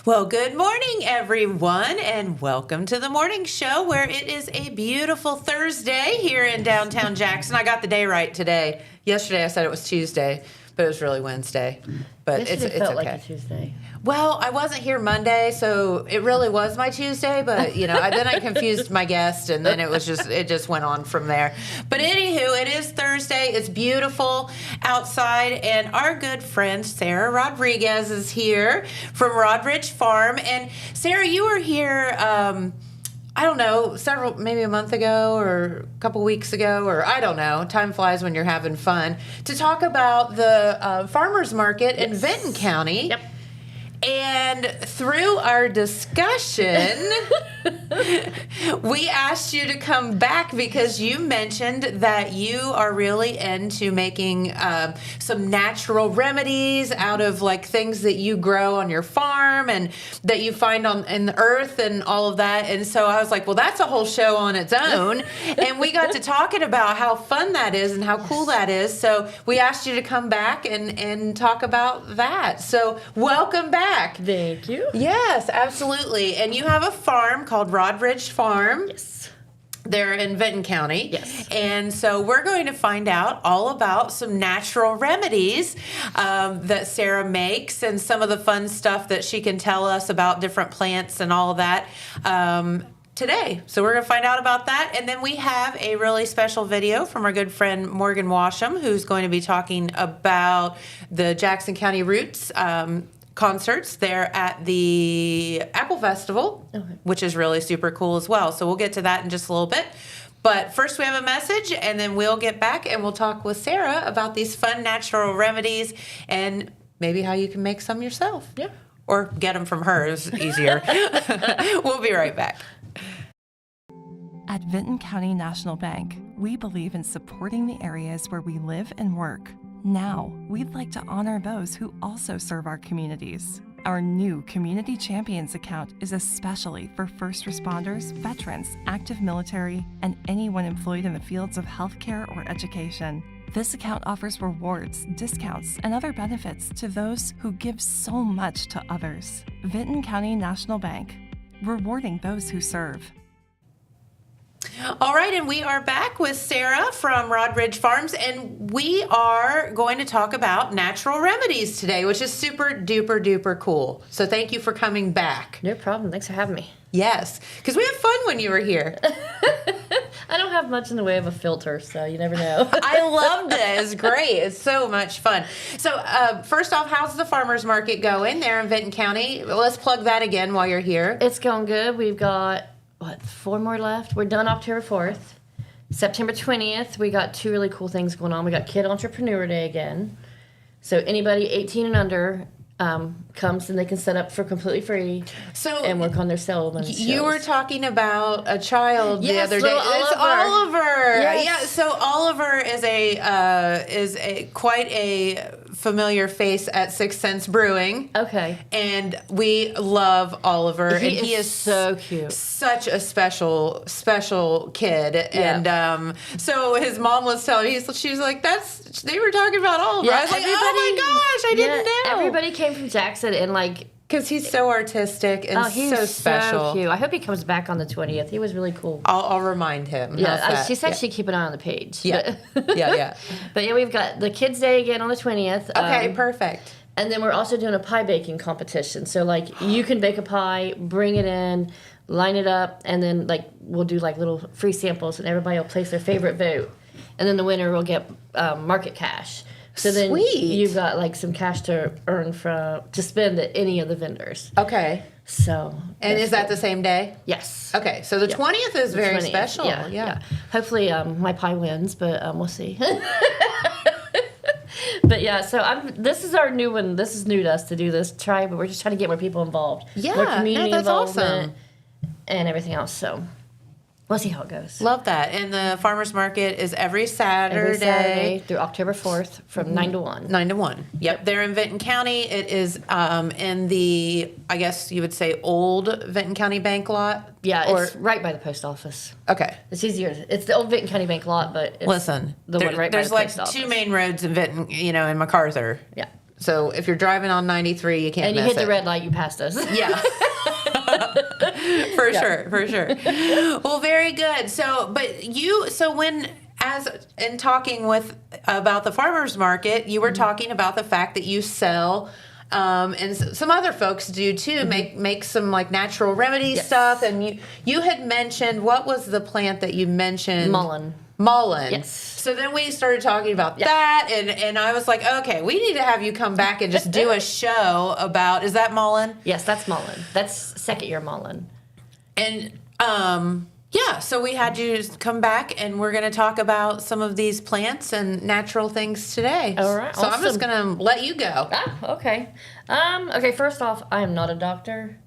Well, good morning, everyone, and welcome to the morning show where it is a beautiful Thursday here in downtown Jackson. I got the day right today. Yesterday I said it was Tuesday, but it was really Wednesday. But Yesterday it's felt okay. like a Tuesday. Well, I wasn't here Monday, so it really was my Tuesday, but then I confused my guest, and then it just went on from there. But anywho, it is Thursday. It's beautiful outside, and our good friend Sarah Rodriges is here from Rodriges Farm. And Sarah, you were here I don't know, maybe a month ago or a couple weeks ago, or I don't know. Time flies when you're having fun. To talk about the farmers market in Vinton County. Yep. And through our discussion, we asked you to come back because you mentioned that you are really into making some natural remedies out of like things that you grow on your farm and that you find in the earth and all of that. And so I was like, well, that's a whole show on its own. And we got to talking about how fun that is and how cool that is. So we asked you to come back and talk about that. So welcome back. Thank you. Yes, absolutely. And you have a farm called Rodriges Farm. Yes. They're in Vinton County. Yes. And so we're going to find out all about some natural remedies that Sarah makes and some of the fun stuff that she can tell us about different plants and all of that today. So we're going to find out about that. And then we have a really special video from our good friend Morgan Washam, who's going to be talking about the Jackson County Roots concerts there at the Apple Festival, which is really super cool as well. So we'll get to that in just a little bit. But first we have a message, and then we'll get back and we'll talk with Sarah about these fun natural remedies and maybe how you can make some yourself. Yeah. Or get them from her is easier. We'll be right back. At Vinton County National Bank, we believe in supporting the areas where we live and work. Now, we'd like to honor those who also serve our communities. Our new Community Champions account is especially for first responders, veterans, active military, and anyone employed in the fields of healthcare or education. This account offers rewards, discounts, and other benefits to those who give so much to others. Vinton County National Bank, rewarding those who serve. All right, and we are back with Sarah from Rodriges Farms, and we are going to talk about natural remedies today, which is super duper duper cool. So thank you for coming back. No problem. Thanks for having me. Yes, because we had fun when you were here. I don't have much in the way of a filter, so you never know. I loved it. It's great. It's so much fun. So first off, how's the farmers market going there in Vinton County? Let's plug that again while you're here. It's going good. We've got 4 more left. We're done October 4th. September 20th, we got 2 really cool things going on. We got Kid Entrepreneur Day again. So anybody 18 and under comes and they can set up for completely free and work on their settlements. You were talking about a child the other day. Oliver. It's Oliver. Yes. Yeah. So Oliver is quite a familiar face at Sixth Sense Brewing. Okay. And we love Oliver. He is so cute. Such a special kid. Yeah. And so his mom was telling me, she was like, they were talking about Oliver. I was like, oh my gosh, I didn't know. Everybody came from Jackson and because he's so artistic and he's so special. So cute. I hope he comes back on the 20th. He was really cool. I'll remind him. Yeah, she said she'd keep an eye on the page. Yeah, yeah. But yeah, we've got the Kids' Day again on the 20th. Okay, perfect. And then we're also doing a pie baking competition. So you can bake a pie, bring it in, line it up, and then we'll do little free samples, and everybody will place their favorite vote, and then the winner will get market cash. So then you've got some cash to earn to spend at any of the vendors. Okay. So. And is that the same day? Yes. Okay. So the 20th is very special. Yeah. Hopefully my pie wins, but we'll see. But yeah, so this is our new one. This is new to us to do this but we're just trying to get more people involved. Yeah. More community that's involvement awesome. And everything else. So. We'll see how it goes. Love that. And the farmers market is every Saturday. Every Saturday through October 4th from 9 to 1. 9 to 1. Yep. They're in Vinton County. It is in the, I guess you would say, old Vinton County Bank lot. Yeah, it's right by the post office. Okay. It's easier. It's the old Vinton County Bank lot, but it's Listen, the one right by the post office. There's 2 main roads in Vinton, in MacArthur. Yeah. So if you're driving on 93, you can't And you miss hit the it. red light, you passed us. Yeah. For sure. Well, very good. So when, as in talking about the farmers market, you were talking about the fact that you sell, and some other folks do too, make some like natural remedy stuff. And you had mentioned, what was the plant that you mentioned? Mullein. Yes. So then we started talking about that, and I was like, okay, we need to have you come back and just do a show about, is that mullein? Yes, that's mullein. That's second year mullein. And so we had you just come back, and we're going to talk about some of these plants and natural things today. All right. So I'm just going to let you go. Okay. Okay, first off, I am not a doctor.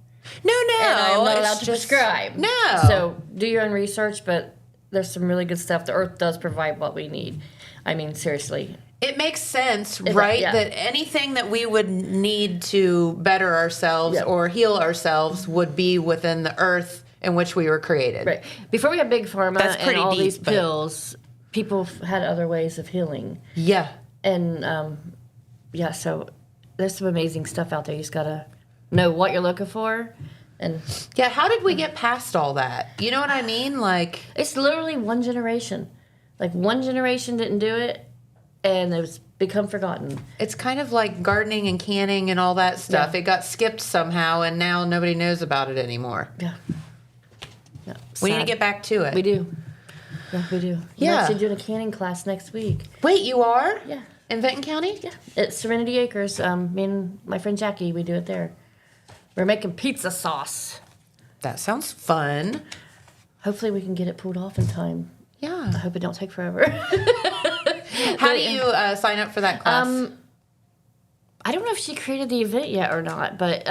No. And I am not allowed to prescribe. No. So do your own research, but there's some really good stuff. The earth does provide what we need. I mean, seriously. It makes sense, right? Yeah. That anything that we would need to better ourselves or heal ourselves would be within the earth in which we were created. Right. Before we had Big Pharma and all deep, these pills, people had other ways of healing. Yeah. And, so there's some amazing stuff out there. You just got to know what you're looking for. And how did we get past all that? You know what I mean? Like, it's literally one generation. Like, one generation didn't do it, and it's become forgotten. it's kind of like gardening and canning and all that stuff. Yeah. It got skipped somehow, and now nobody knows about it anymore. Yeah. We need to get back to it. We do. Yeah, we do. Yeah. We're actually doing a canning class next week. Wait, you are? Yeah. In Vinton County? Yeah. At Serenity Acres. Me and my friend Jackie, we do it there. We're making pizza sauce. That sounds fun. Hopefully we can get it pulled off in time. I Yeah. hope it don't take forever. How do you sign up for that class? I don't know if she created the event yet or not, but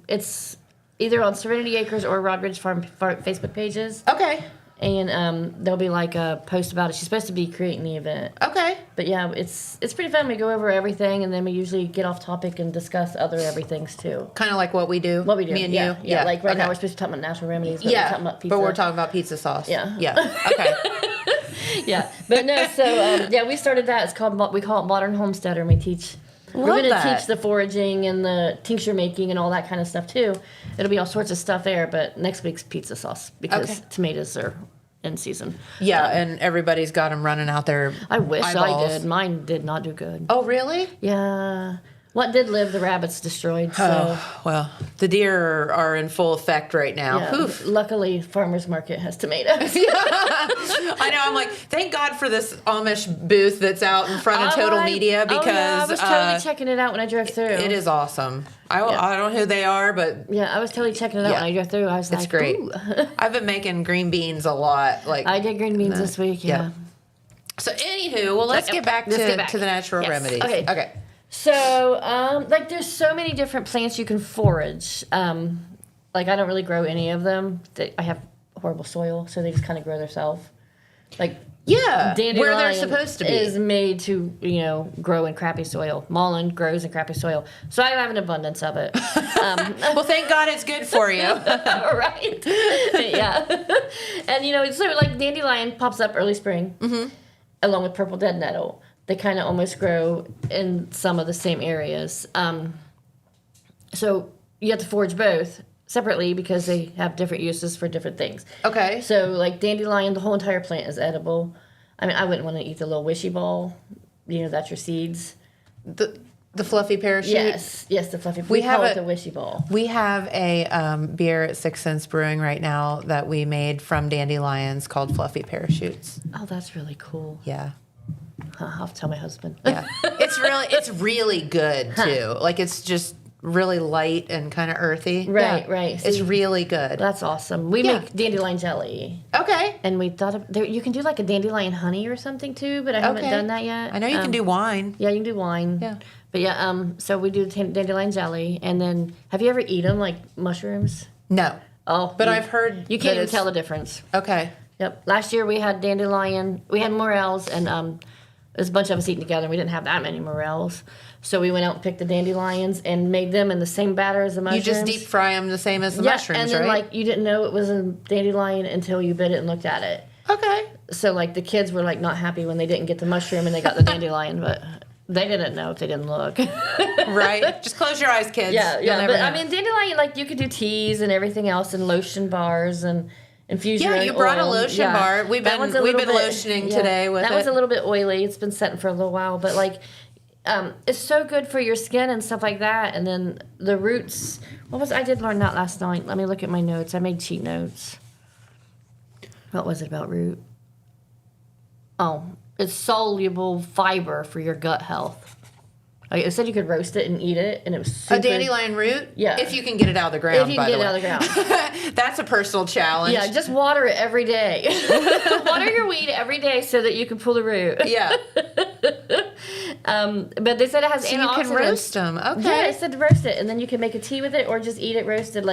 it's either on Serenity Acres or Rodriges Farm Facebook pages. Okay. And there'll be like a post about it. She's supposed to be creating the event. Okay. But yeah, it's pretty fun. We go over everything, and then we usually get off topic and discuss other everythings too. Kind of like what we do. What we do. Me and yeah, you. Yeah. Like right now we're supposed to talk about natural remedies, but we're talking about pizza. but we're talking about pizza sauce. Yeah. Yeah. Okay. Yeah. But no, so we started that. It's called, we call it Modern Homesteader, and we teach. We're going to teach the foraging and the tincture making and all that kind of stuff too. It'll be all sorts of stuff there, but next week's pizza sauce because tomatoes are in season. Yeah, and everybody's got them running out there. I wish eyeballs. I did. Mine did not do good. Oh, really? Yeah. What did live, the rabbits destroyed. So. Oh, well, the deer are in full effect right now. Yeah. Oof. Luckily, farmers market has tomatoes. I know. I'm like, thank God for this Amish booth that's out in front of Total Media because I was totally checking it out when I drove through. it is awesome. I don't know who they are, but Yeah, I was totally checking it out when I drove through. I was like, it's great. ooh. I've been making green beans a lot. Like I did green beans this week. Yeah. So, anywho, well, let's get back to the natural remedies. Okay. So, there's so many different plants you can forage. I don't really grow any of them. I have horrible soil, so they just kind of grow themselves. Dandelion where they're supposed to be. is made to, grow in crappy soil. Mullein grows in crappy soil. So I have an abundance of it. Well, thank God it's good for you. Right? Yeah. And, so dandelion pops up early spring, along with purple dead nettle. They kind of almost grow in some of the same areas. So you have to forage both separately because they have different uses for different things. Okay. So dandelion, the whole entire plant is edible. I mean, I wouldn't want to eat the little wishy ball. That's your seeds. The fluffy parachute? Yes, the fluffy. We call it the wishy ball. We have a beer at 6 Cents Brewing right now that we made from dandelions called Fluffy Parachutes. Oh, that's really cool. Yeah. I'll have to tell my husband. Yeah. It's really good too. It's just really light and kind of earthy. Right, yeah. right. It's really good. That's awesome. We make dandelion jelly. Okay. And we thought you can do a dandelion honey or something too, but I haven't done that yet. I know you can do wine. Yeah, you can do wine. Yeah. But yeah, so we do dandelion jelly, and then have you ever eaten them like mushrooms? No. Oh, but I've heard you can't even tell the difference. Okay. Yep. Last year we had dandelion, we had morels, and there's a bunch of us eating together. We didn't have that many morels. So we went out and picked the dandelions and made them in the same batter as the mushrooms. You just deep fry them the same as the mushrooms, and then, right? you didn't know it was a dandelion until you bit it and looked at it. Okay. So, the kids were, not happy when they didn't get the mushroom and they got the dandelion, but they didn't know if they didn't look. Right? Just close your eyes, kids. Yeah, You'll yeah. never But know. I mean, dandelion, like you could do teas and everything else, and lotion bars and infuse your Yeah, own you brought a oil. lotion bar. We've That been one's a little lotioning today with that it. one's a little bit oily. It's been setting for a little while, but like, it's so good for your skin and stuff like that. And then the roots. I did learn that last night. Let me look at my notes. I made cheat notes. What was it about root? Oh, it's soluble fiber for your gut health. It said you could roast it and eat it, and it was super... A dandelion root? Yeah. If you can get it out of the ground, If you can get it out of the ground. That's a personal challenge. Yeah, just water it every day. Water your weed every day so that you can pull the root. Yeah. But they said it has So antioxidants. you can roast them. Okay. Yeah, it said roast it, and then you can make a tea with it, or just eat it roasted,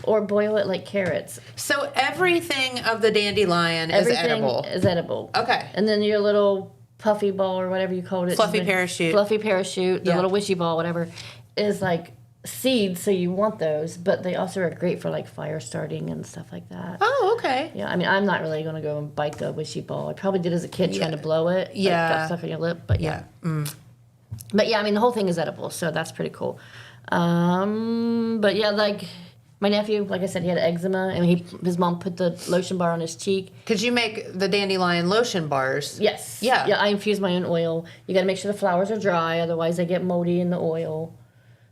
or boil it like carrots. So everything of the dandelion is Everything edible. is edible. Okay. And then your little puffy ball, or whatever you called it. Fluffy parachute. Fluffy parachute, the Yeah. little wishy ball, whatever, is like seeds, so you want those, but they also are great for like fire starting and stuff like that. Oh, okay. Yeah, I mean, I'm not really going to go and bite the wishy ball. I probably did as a kid trying to blow it. Like, Yeah. got stuck on your lip, but yeah. But yeah, I mean, the whole thing is edible, so that's pretty cool. But yeah, like my nephew, like I said, he had eczema, and his mom put the lotion bar on his cheek. Could you make the dandelion lotion bars? Yes. Yeah. Yeah, I infuse my own oil. You got to make sure the flowers are dry, otherwise they get moldy in the oil.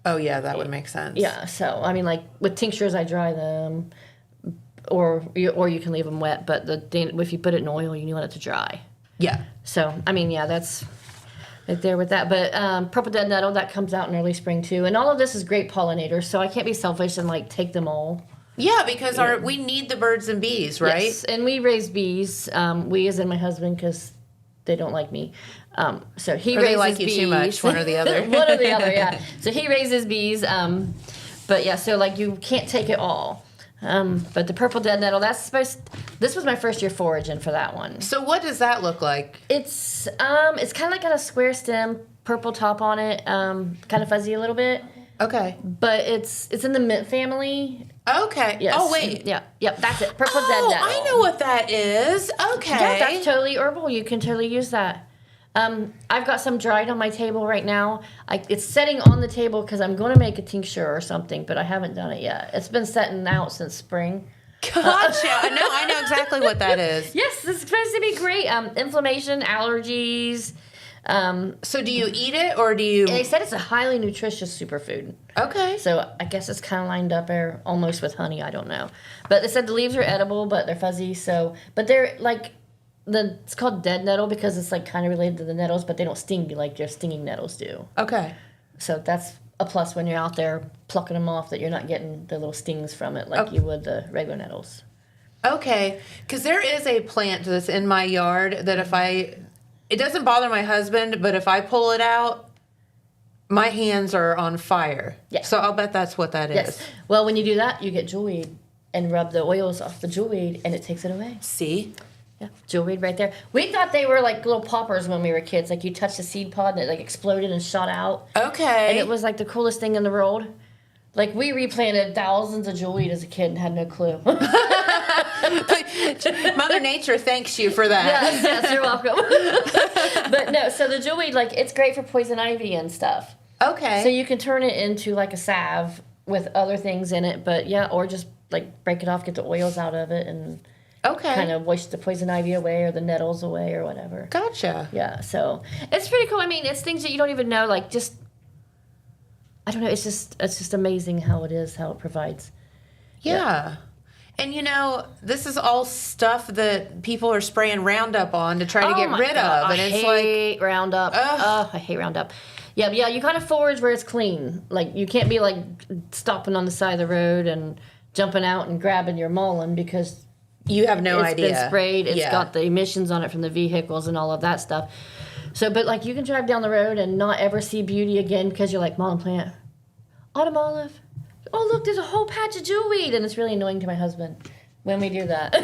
Oh, yeah, that would make sense. Yeah, so I mean, like with tinctures, I dry them, or you can leave them wet. But if you put it in oil, you want it to dry. Yeah. So I mean, yeah, that's right there with that. But purple dead nettle, that comes out in early spring too, and all of this is great pollinators. So I can't be selfish and like take them all. Yeah, because we need the birds and bees, right? Yes, and we raise bees. We, as in my husband, because they don't like me. So he Or raises they like you bees. too much, one or the other. One or the other, yeah. So he raises bees. But yeah, so like you can't take it all. But the purple dead nettle, this was my first year foraging for that one. So what does that look like? It's kind of like got a square stem, purple top on it, kind of fuzzy a little bit. Okay. But it's in the mint family. Okay. Yes. Oh, wait. Yeah. Yep. That's it. Purple dead nettle. I know what that is. Okay. Yeah, that's totally herbal. You can totally use that. I've got some dried on my table right now. It's setting on the table because I'm going to make a tincture or something, but I haven't done it yet. It's been setting out since spring. Gotcha. I know exactly what that is. Yes, it's supposed to be great. Inflammation, allergies. So do you eat it or do you... They said it's a highly nutritious superfood. Okay. So I guess it's kind of lined up there almost with honey. I don't know. But they said the leaves are edible, but they're fuzzy. But they're like... It's called dead nettle because it's like kind of related to the nettles, but they don't sting you like your stinging nettles do. Okay. So that's a plus when you're out there plucking them off, that you're not getting the little stings from it like you would the regular nettles. Okay. Because there is a plant that's in my yard that it doesn't bother my husband, but if I pull it out, my hands are on fire. Yeah. So I'll bet that's what that is. Yes. Well, when you do that, you get jewelweed and rub the oils off the jewelweed, and it takes it away. See? Yeah, jewelweed right there. We thought they were like little poppers when we were kids. Like you touched the seed pod and it like exploded and shot out. Okay. And it was like the coolest thing in the world. Like we replanted thousands of jewelweed as a kid and had no clue. Mother Nature thanks you for that. Yes, you're welcome. But no, so the jewelweed, like it's great for poison ivy and stuff. Okay. So you can turn it into like a salve with other things in it, but yeah, or just like break it off, get the oils out of it, and kind of wash the poison ivy away or the nettles away or whatever. Gotcha. Yeah, so it's pretty cool. I mean, it's things that you don't even know, like just, I don't know, it's just amazing how it provides. Yeah. And this is all stuff that people are spraying Roundup on to try to get rid of. And I it's hate Roundup. I hate Roundup. Yeah, you gotta forage where it's clean. Like you can't be like stopping on the side of the road and jumping out and grabbing your mullein because you have no idea. It's been sprayed. It's got the emissions on it from the vehicles and all of that stuff. So, but like you can drive down the road and not ever see beauty again because you're like, mullein plant, autumn olive. Oh, look, there's a whole patch of jewelweed. And it's really annoying to my husband when we do that.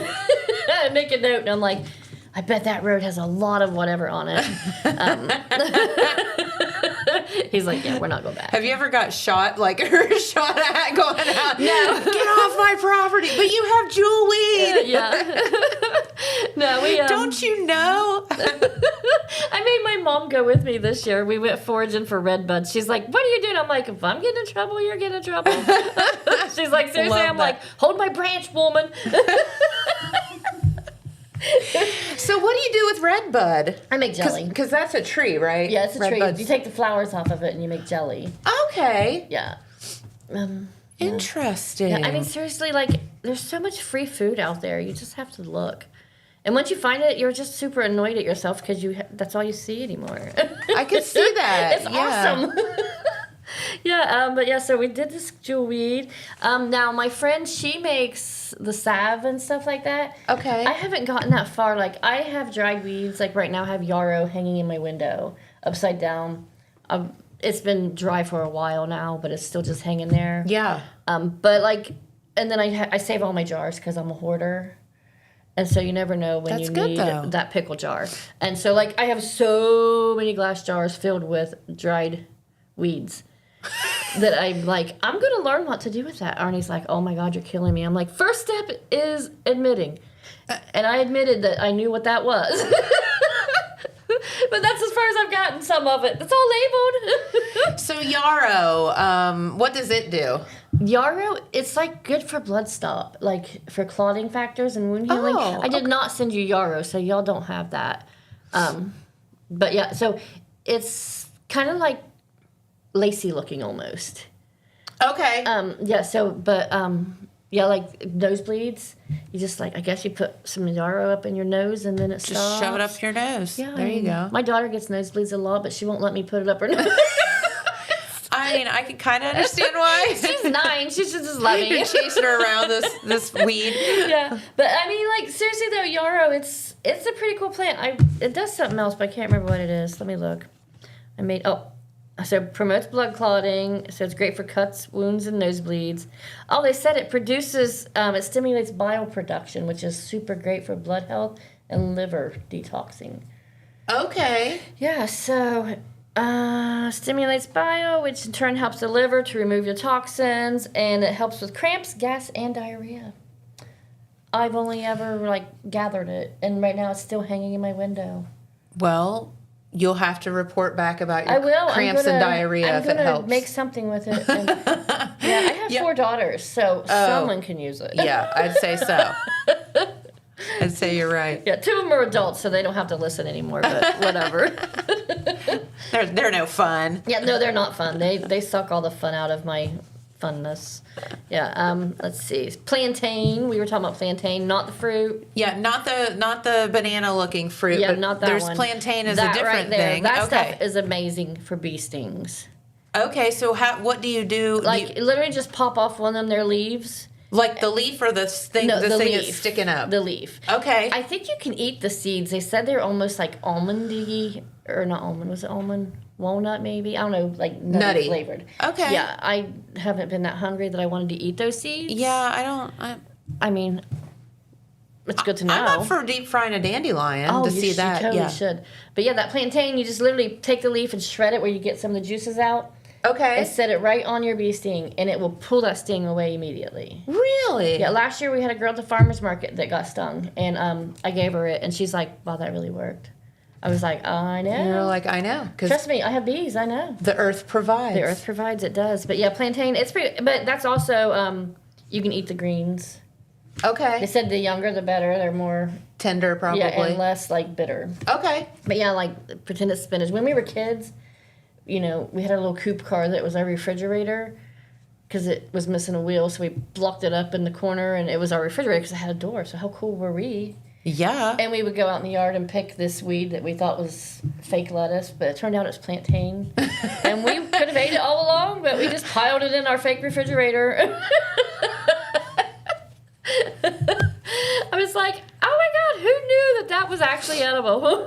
I make a note and I'm like, I bet that road has a lot of whatever on it. He's like, yeah, we're not going back. Have you ever got shot, like shot at going out? No. Get off my property. But you have jewelweed. Yeah. No, we Don't you know? I made my mom go with me this year. We went foraging for redbuds. She's like, "What are you doing?" I'm like, "If I'm getting in trouble, you're getting in trouble." She's like, "Seriously?" Love I'm that. like, "Hold my branch, woman." So what do you do with redbud? I make jelly. Because that's a tree, right? Yeah, it's a tree. Redbud's- You take the flowers off of it and you make jelly. Okay. Yeah. Interesting. Yeah, I mean, seriously, like, there's so much free food out there. You just have to look. And once you find it, you're just super annoyed at yourself because that's all you see anymore. I could see that. It's awesome. Yeah, but yeah, so we did this jewel weed. Now, my friend, she makes the salve and stuff like that. Okay. I haven't gotten that far. Like, I have dried weeds. Like, right now, I have yarrow hanging in my window, upside down. It's been dry for a while now, but it's still just hanging there. Yeah. But, like, and then I save all my jars because I'm a hoarder. And so you never know when That's you good, need though. that pickle jar. And so, like, I have so many glass jars filled with dried weeds that I'm like, I'm going to learn what to do with that. Arnie's like, "Oh, my God, you're killing me." I'm like, first step is admitting. And I admitted that I knew what that was. But that's as far as I've gotten some of it. It's all labeled. So yarrow, what does it do? Yarrow, it's like good for blood stop, like for clotting factors and wound healing. Oh, I did not send you yarrow, so y'all don't have that. But yeah, so it's kind of like lacy looking almost. Okay. Yeah, so, but, yeah, like nosebleeds, you just like, I guess you put some yarrow up in your nose and then it Just stops. shove it up your nose. Yeah, There you go. My daughter gets nosebleeds a lot, but she won't let me put it up her nose. I mean, I can kind of understand why. She's 9. She should just let me. You're chasing her around this weed. Yeah, but I mean, like, seriously though, yarrow, it's a pretty cool plant. It does something else, but I can't remember what it is. Let me look. So promotes blood clotting. So it's great for cuts, wounds, and nosebleeds. Oh, they said it produces, it stimulates bile production, which is super great for blood health and liver detoxing. Okay. Yeah, so stimulates bile, which in turn helps the liver to remove the toxins, and it helps with cramps, gas, and diarrhea. I've only ever, gathered it, and right now it's still hanging in my window. Well, you'll have to report back about your I will. cramps and diarrhea if it I'm helps. gonna make something with it. And, yeah, I have 4 daughters, so someone can use it. Yeah, I'd say so. I'd say you're right. Yeah, 2 of them are adults, so they don't have to listen anymore. But whatever. They're no fun. Yeah, no, they're not fun. They suck all the fun out of my funness. Yeah. Let's see. Plantain. We were talking about plantain, not the fruit. Yeah, not the banana looking fruit. Yeah, but not that there's one. plantain as That a different right there, thing. That okay. stuff is amazing for bee stings. Okay, so what do you do? Literally just pop off one of them, their leaves. Like the leaf or the thing? No, the the thing leaf. that's sticking up. The leaf. Okay. I think you can eat the seeds. They said they're almost like almondy, or not almond. Was it almond? Walnut maybe? I don't know, like nutty flavored. Okay. Yeah, I haven't been that hungry that I wanted to eat those seeds. Yeah, I mean, it's good to know. I'm up for deep frying a dandelion to see that. You totally yeah. should. But yeah, that plantain, you just literally take the leaf and shred it where you get some of the juices out. Okay. And set it right on your bee sting, and it will pull that sting away immediately. Really? Yeah, last year we had a girl at the farmer's market that got stung, and I gave her it, and she's like, "Wow, that really worked." I was like, "I know." You're like, I know. Trust me, I have bees, I know. The earth provides. The earth provides, it does. But yeah, plantain, it's pretty, but that's also, you can eat the greens. They Okay. said the younger the better, they're more, Tender, probably. yeah, and less, bitter. Okay. But yeah, pretend it's spinach. When we were kids, we had a little coupe car that was our refrigerator because it was missing a wheel, so we blocked it up in the corner, and it was our refrigerator because it had a door. So how cool were we? Yeah. And we would go out in the yard and pick this weed that we thought was fake lettuce, but it turned out it was plantain. And we could have ate it all along, but we just piled it in our fake refrigerator. I was like, oh my God, who knew that was actually edible?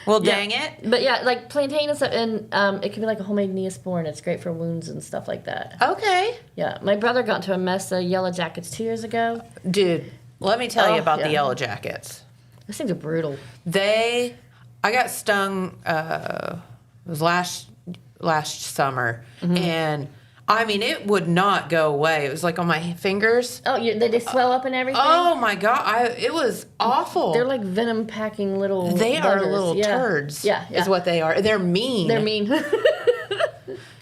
Well, dang it. But yeah, plantain and stuff, and it can be like a homemade Neosporin. It's great for wounds and stuff like that. Okay. Yeah, my brother got into a mess of yellow jackets 2 years ago. Dude, let me tell you about the yeah. yellow jackets. Those things are brutal. I got stung, it was last summer, and I mean, it would not go away. It was like on my fingers. Oh, they swell up and everything? Oh, my God. It was awful. They're like venom-packing little They are buggers. little turds, is what they are. They're mean. They're mean.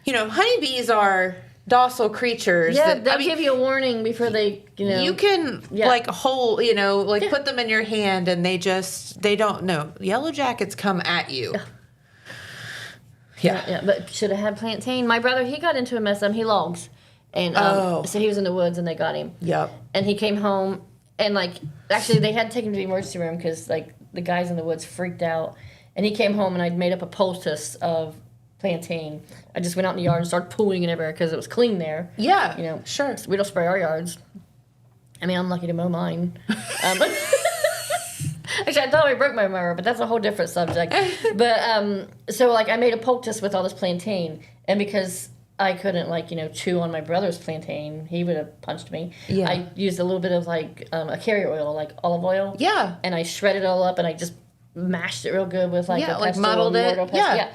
Honeybees are docile creatures. Yeah, they'll give you a warning before they, You can, hold, put them in your hand, and they don't know. Yellow jackets come at you. Yeah, but should have had plantain. My brother, he got into a mess. He logs. And so he was in the woods, and they got him. Yep. And he came home, and, actually, they had to take him to the emergency room because, the guys in the woods freaked out. And he came home, and I'd made up a poultice of plantain. I just went out in the yard and started pulling it everywhere because it was clean there. Yeah, sure. We don't spray our yards. I mean, I'm lucky to mow mine. Actually, I thought I broke my mower, but that's a whole different subject. But, so, I made a poultice with all this plantain. And because I couldn't, chew on my brother's plantain, he would have punched me. Yeah. I used a little bit of, a carrier oil, olive oil. Yeah. And I shredded it all up, and I just mashed it real good with, a pestle. Muddled it. Yeah.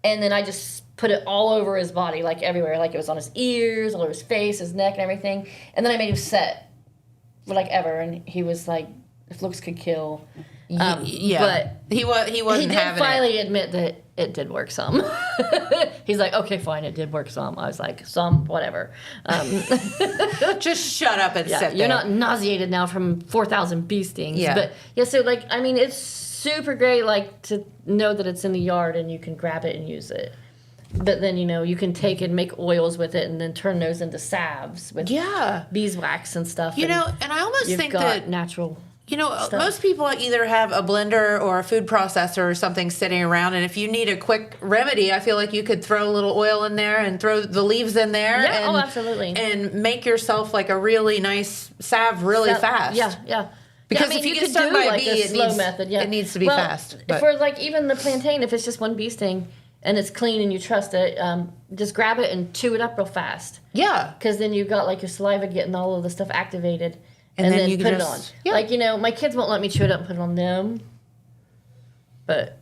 And then I just put it all over his body, everywhere. It was on his ears, all over his face, his neck, and everything. And then I made him set for, ever. And he was like, if looks could kill. Yeah. But he wasn't did having finally admit that it did work some. He's like, okay, fine, it did work some. I was like, some, whatever. Just shut up and sit there. You're not nauseated now from 4,000 bee stings. Yeah. But, so, it's super great, to know that it's in the yard and you can grab it and use it. But then, you can take it and make oils with it and then turn those into salves with beeswax and stuff. And I almost think that natural stuff. Most people either have a blender or a food processor or something sitting around, and if you need a quick remedy, I feel like you could throw a little oil in there and throw the leaves in there. Yeah, absolutely. And make yourself a really nice salve really fast. Yeah. Because if you get stung by a bee, it needs to be fast. But. For even the plantain, if it's just one bee sting and it's clean and you trust it, just grab it and chew it up real fast. Yeah. Because then you've got your saliva getting all of the stuff activated. And then you put it on. Yeah. My kids won't let me chew it up and put it on them. But,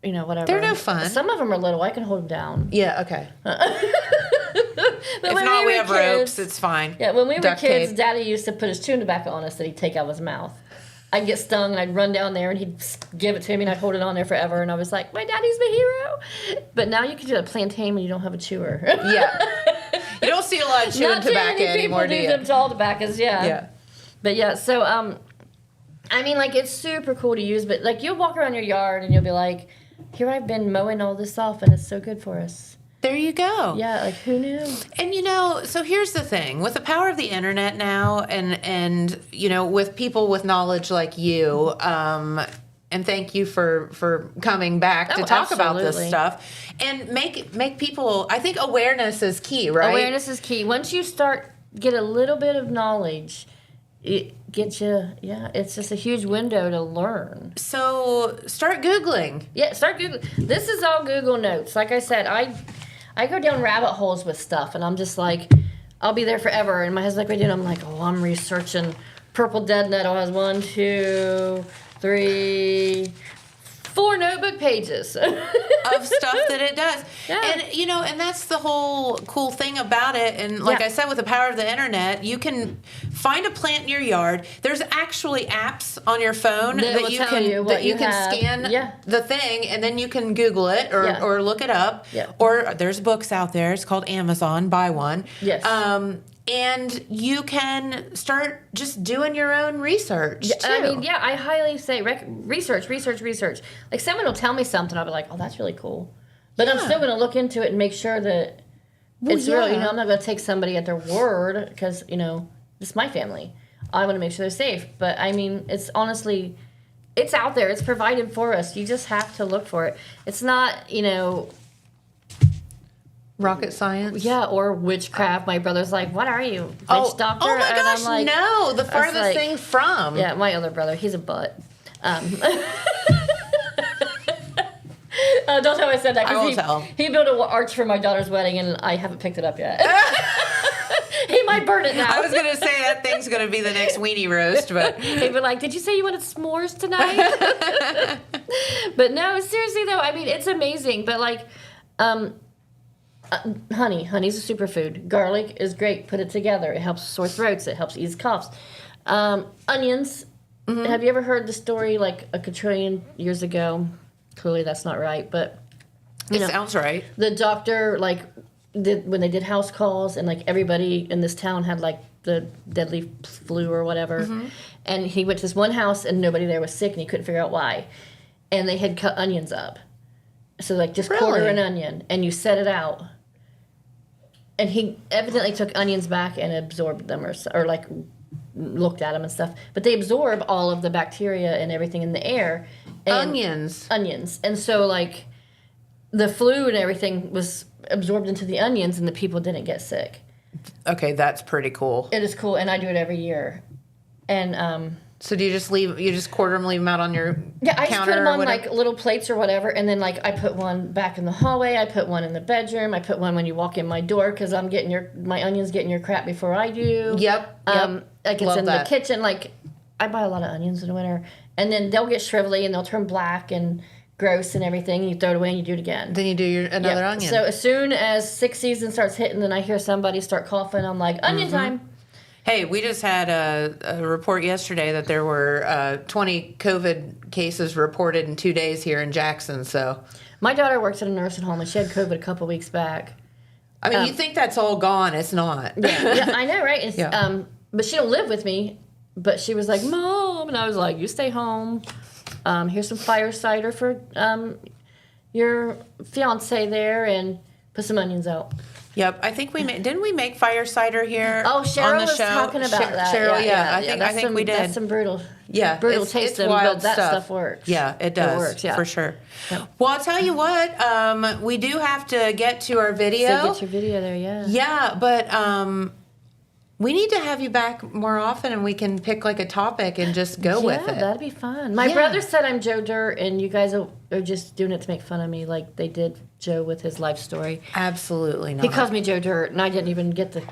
whatever. They're no fun. Some of them are little. I can hold them down. Yeah, okay. But if not, we have ropes. It's fine. Yeah, when we were kids, Daddy used to put his chewing tobacco on us that he'd take out of his mouth. I'd get stung, and I'd run down there, and he'd give it to me, and I'd hold it on there forever, and I was like, my daddy's my hero. But now you can do a plantain when you don't have a chewer. Yeah. You don't see a lot of chewing tobacco anymore, do you? Not too many people do them all tobaccos, yeah. But so, it's super cool to use, but, you'll walk around your yard, and you'll be like, here I've been mowing all this off, and it's so good for us. There you go. Yeah, who knew? And so here's the thing. With the power of the internet now and with people with knowledge like you, and thank you for coming back to talk about this stuff. And make people, I think awareness is key, right? Awareness is key. Once you get a little bit of knowledge, it gets you, it's just a huge window to learn. So start Googling. Yeah, start Googling. This is all Google Notes. Like I said, I go down rabbit holes with stuff, and I'm just like, I'll be there forever. And my husband's like, what are you doing? I'm like, I'm researching purple dead nettle has 1, 2, 3, 4 notebook pages of stuff that it does. Yeah. And, and that's the whole cool thing about it. And like I said, with the power of the internet, you can find a plant in your yard. There's actually apps on your phone that you can scan the thing, and then you can Google it or look it up. Yeah. Or there's books out there. It's called Amazon. Buy one. Yes. And you can start just doing your own research, too. I highly say research. Like, someone will tell me something, I'll be like, oh, that's really cool. But I'm still going to look into it and make sure that it's real. I'm not going to take somebody at their word because, it's my family. I want to make sure they're safe. But, it's honestly, it's out there. It's provided for us. You just have to look for it. It's not, rocket science? Yeah, or witchcraft. My brother's like, what are you, witch doctor? Oh my gosh, and I'm like, no, the farthest thing from. Yeah, my other brother, he's a butt. Don't tell him I said that. I won't tell him. He built an arch for my daughter's wedding, and I haven't picked it up yet. He might burn it now. I was going to say that thing's going to be the next weenie roast, but... He'd be like, did you say you wanted s'mores tonight? But no, seriously, though, it's amazing. But, Honey's a superfood. Garlic is great. Put it together. It helps sore throats. It helps ease coughs. Onions. Mm-hmm. Have you ever heard the story like a quadrillion years ago? Clearly that's not right, but it sounds right. The doctor when they did house calls and like everybody in this town had like the deadly flu or whatever, mm-hmm. and he went to this one house and nobody there was sick and he couldn't figure out why, and they had cut onions up, so like just quarter an onion and you set it out, and he evidently took onions back and absorbed them or like looked at them and stuff, but they absorb all of the bacteria and everything in the air. Onions, and so like the flu and everything was absorbed into the onions, and the people didn't get sick. Okay, that's pretty cool. It is cool, and I do it every year. And so do you just quarter them, leave them out on your I counter? Just put them on like little plates or whatever, and then like I put one back in the hallway, I put one in the bedroom, I put one when you walk in my door because I'm getting my onions getting your crap before I do. Yep. Like it's in the kitchen. Like I buy a lot of onions in the winter, and then they'll get shrivelly and they'll turn black and gross and everything, and you throw it away and you do it again. Then you do another onion. So as soon as 6 season starts hitting, then I hear somebody start coughing, I'm like, onion time. Hey, we just had a report yesterday that there were 20 COVID cases reported in 2 days here in Jackson. So my daughter works at a nursing home, and she had COVID a couple weeks back. I mean, you think that's all gone. It's not. Yeah, I know, right? But she don't live with me. But she was like, Mom, and I was like, you stay home. Here's some fire cider for your fiance there, and put some onions out. Yep, I think didn't we make fire cider here? Oh, Cheryl on the was show? talking about that. Cheryl, I think we did. That's some brutal, taste, it's wild but that stuff works. Yeah, it does. It works, yeah. For sure. Yeah. Well, I'll tell you what, we do have to get to our video. So get your video there, yeah. Yeah, but we need to have you back more often, and we can pick like a topic and just go with it. Yeah, that'd be fun. My brother said I'm Joe Dirt, and you guys are just doing it to make fun of me, like they did Joe with his life story. Absolutely not. He calls me Joe Dirt, and I didn't even get the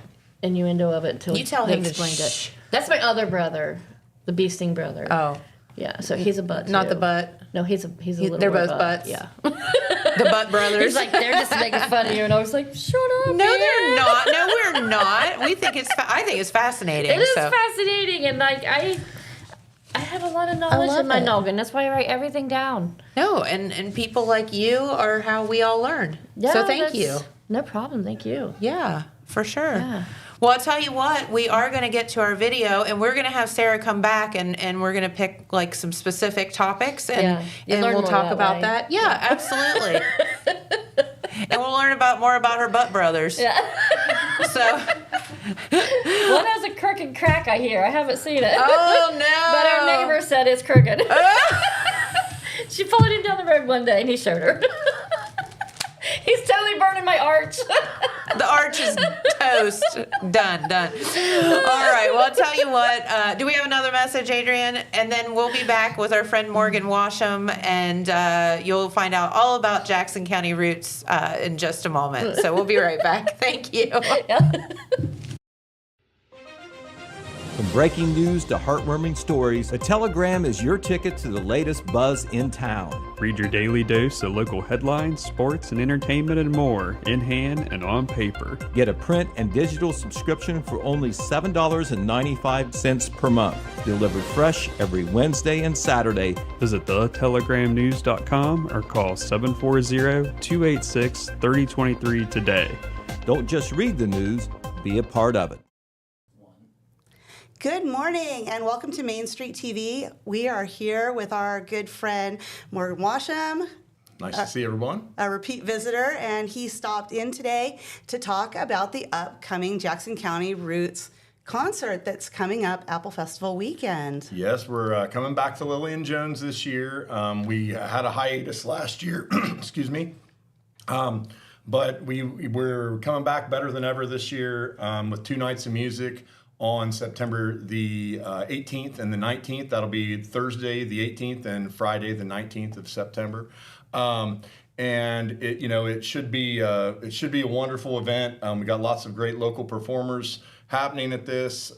innuendo of it until you tell they him explained to it. That's my other brother, the bee sting brother. Oh. Yeah, so he's a butt, Not too. the butt. No, he's a little They're both butt. butts. Yeah. The Butt Brothers. He's like, they're just making fun of you, and I was like, shut up. No, man. they're not. No, we're not. I think it's fascinating. It is fascinating, and like I have a lot of knowledge in my noggin. That's why I write everything down. No, and people like you are how we all learn. Yeah, so thank you. No problem. Thank you. Yeah, for sure. Yeah. Well, I'll tell you what, we are going to get to our video, and we're going to have Sarah come back, and we're going to pick like some specific topics, and we'll talk about that. Yeah, absolutely. And we'll learn more about her butt brothers. Yeah. So. One has a crooked crack, I hear. I haven't seen it. Oh, no. But our neighbor said it's crooked. She followed him down the road one day, and he showed her. He's totally burning my arch. The arch is toast. Done. All right. Well, I'll tell you what. Do we have another message, Adrian? And then we'll be back with our friend Morgan Washam, and you'll find out all about Jackson County roots in just a moment. So we'll be right back. Thank you. From breaking news to heartwarming stories, a telegram is your ticket to the latest buzz in town. Read your daily dose of local headlines, sports, and entertainment and more, in hand and on paper. Get a print and digital subscription for only $7.95 per month. Delivered fresh every Wednesday and Saturday. Visit thetelegramnews.com or call 740-286-3023 today. Don't just read the news, be a part of it. Good morning and welcome to Main Street TV. We are here with our good friend Morgan Washam. Nice to see everyone. A repeat visitor, and he stopped in today to talk about the upcoming Jackson County Roots concert that's coming up Apple Festival weekend. Yes, we're coming back to Lillian Jones this year. We had a hiatus last year, excuse me. But we're coming back better than ever this year with 2 nights of music on September the 18th and the 19th. That'll be Thursday the 18th and Friday the 19th of September. And it should be a wonderful event. We got lots of great local performers happening at this.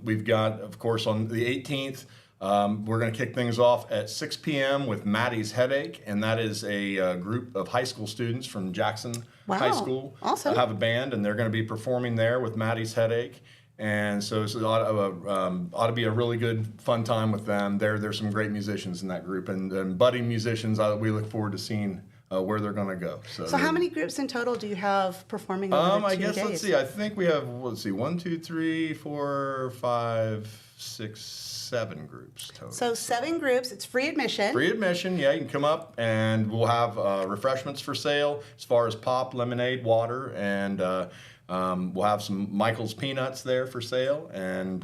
We've got, of course, on the 18th, We're going to kick things off at 6 p.m. with Maddie's Headache, and that is a group of high school students from Jackson High School. Awesome. Have a band, and they're going to be performing there with Maddie's Headache. And so it's ought to be a really good, fun time with them. There's some great musicians in that group, and budding musicians we look forward to seeing where they're going to go. So how many groups in total do you have performing over the 2 days? Let's see. I think we have, 1, 2, 3, 4, 5, 6, 7 groups total. So 7 groups. It's free admission. Free admission, yeah. You can come up, and we'll have refreshments for sale as far as pop, lemonade, water, and we'll have some Michael's Peanuts there for sale. And,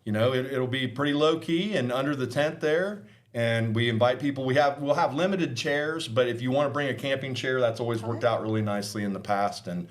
it'll be pretty low-key and under the tent there. And we invite people. We'll have limited chairs, but if you want to bring a camping chair, that's always worked out really nicely in the past. And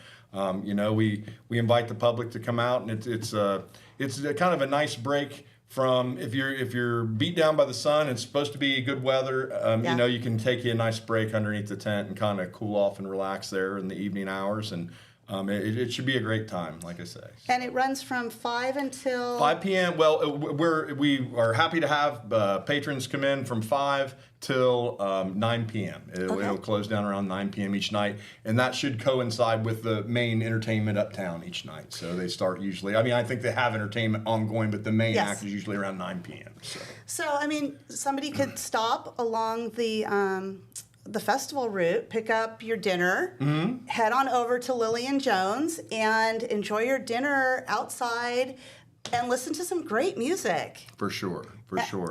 we invite the public to come out, and it's kind of a nice break from if you're beat down by the sun. It's supposed to be good weather. You can take you a nice break underneath the tent and kind of cool off and relax there in the evening hours. And it should be a great time, like I say. And it runs from 5 until 5 p.m. Well, we are happy to have patrons come in from 5 till 9 p.m. It'll close down around 9 p.m. each night, and that should coincide with the main entertainment uptown each night. So they start usually. I think they have entertainment ongoing, but the main act is usually around 9 p.m. So somebody could stop along the festival route, pick up your dinner, head on over to Lily and Jones, and enjoy your dinner outside and listen to some great music. For sure.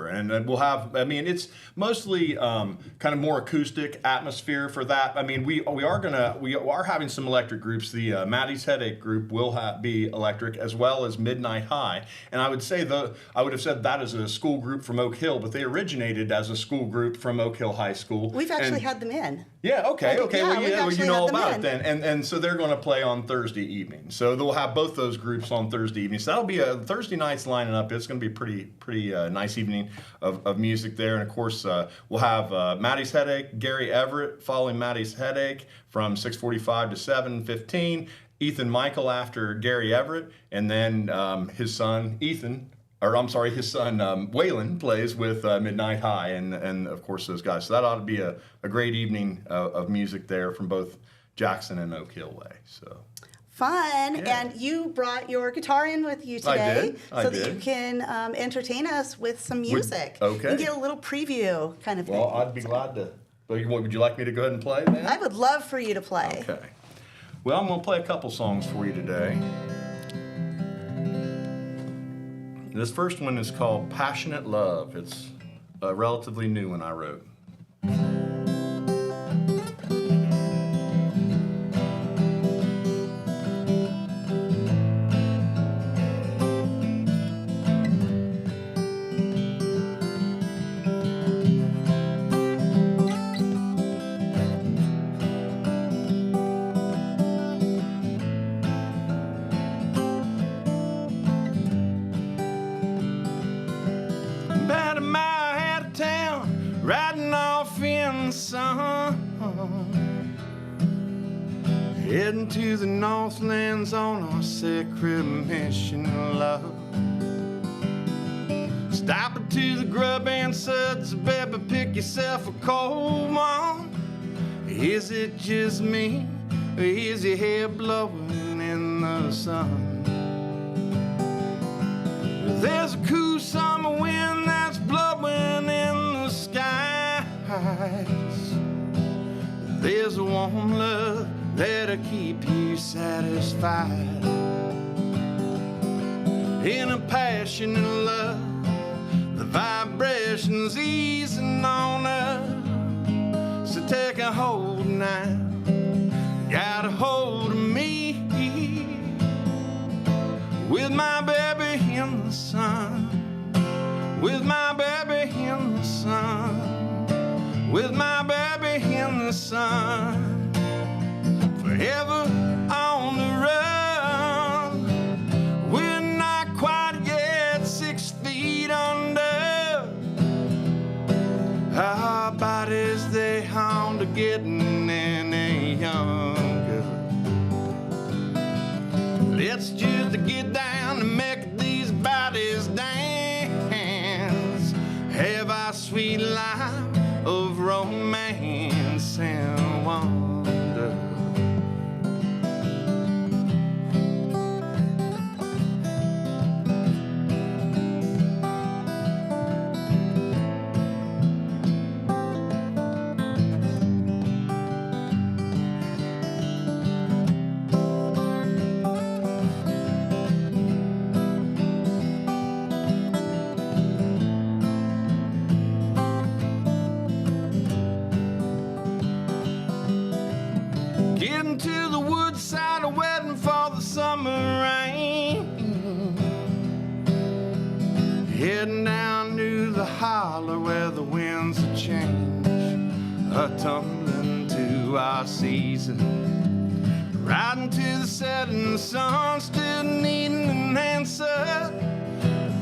And we'll have, it's mostly kind of more acoustic atmosphere for that. We are having some electric groups. The Maddie's Headache group will be electric, as well as Midnight High. And I would have said that is a school group from Oak Hill, but they originated as a school group from Oak Hill High School. We've actually had them in. Yeah, okay. Well, you know all about it then. And so they're going to play on Thursday evening. So they'll have both those groups on Thursday evening. So that'll be Thursday night's lining up. It's going to be pretty nice evening of music there. And of course, we'll have Maddie's Headache, Gary Everett following Maddie's Headache from 6:45 to 7:15. Ethan Michael after Gary Everett, and then his son Waylon plays with Midnight High, and of course those guys. So that ought to be a great evening of music there from both Jackson and Oak Hill Way. So fun. Yeah. And you brought your guitar in with you today I did. That you can entertain us with some music. Okay. And get a little preview kind of thing. Well, I'd be glad to. Would you like me to go ahead and play then? I would love for you to play. Okay. Well, I'm going to play a couple songs for you today. This first one is called Passionate Love. It's a relatively new one I wrote. Heading to the Northlands on our sacred mission, love. Stopping to the Grub and Suds, baby, pick yourself a cold one. Is it just me, or is your hair blowing in the sun? There's a cool summer wind that's blowing in the skies. There's a warm love that'll keep you satisfied. In a passionate love, the vibrations easing on up. So take a hold now, got a hold of me, with my baby in the sun, with my baby in the sun, with my baby in the sun. Forever on the run, we're not quite yet 6 feet under. Our bodies, they hound are getting any younger. Let's just get down and make these bodies dance. heading down to the holler where the winds of change are tumbling to our season. Riding to the setting sun, still needing an answer.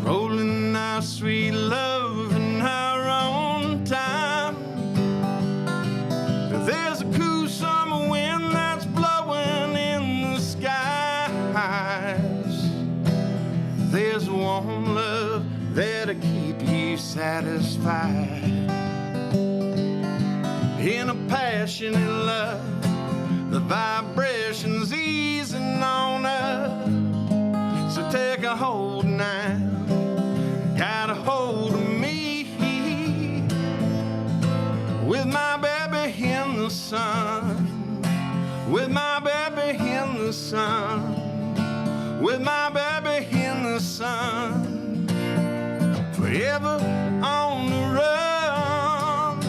Rolling our sweet love in our own time. There's a cool summer wind that's blowing in the skies. There's warm love that'll keep you satisfied. In a passionate love, the vibration's easing on us. So take a hold now, got a hold of me. With my baby in the sun, with my baby in the sun, with my baby in the sun, forever on the run.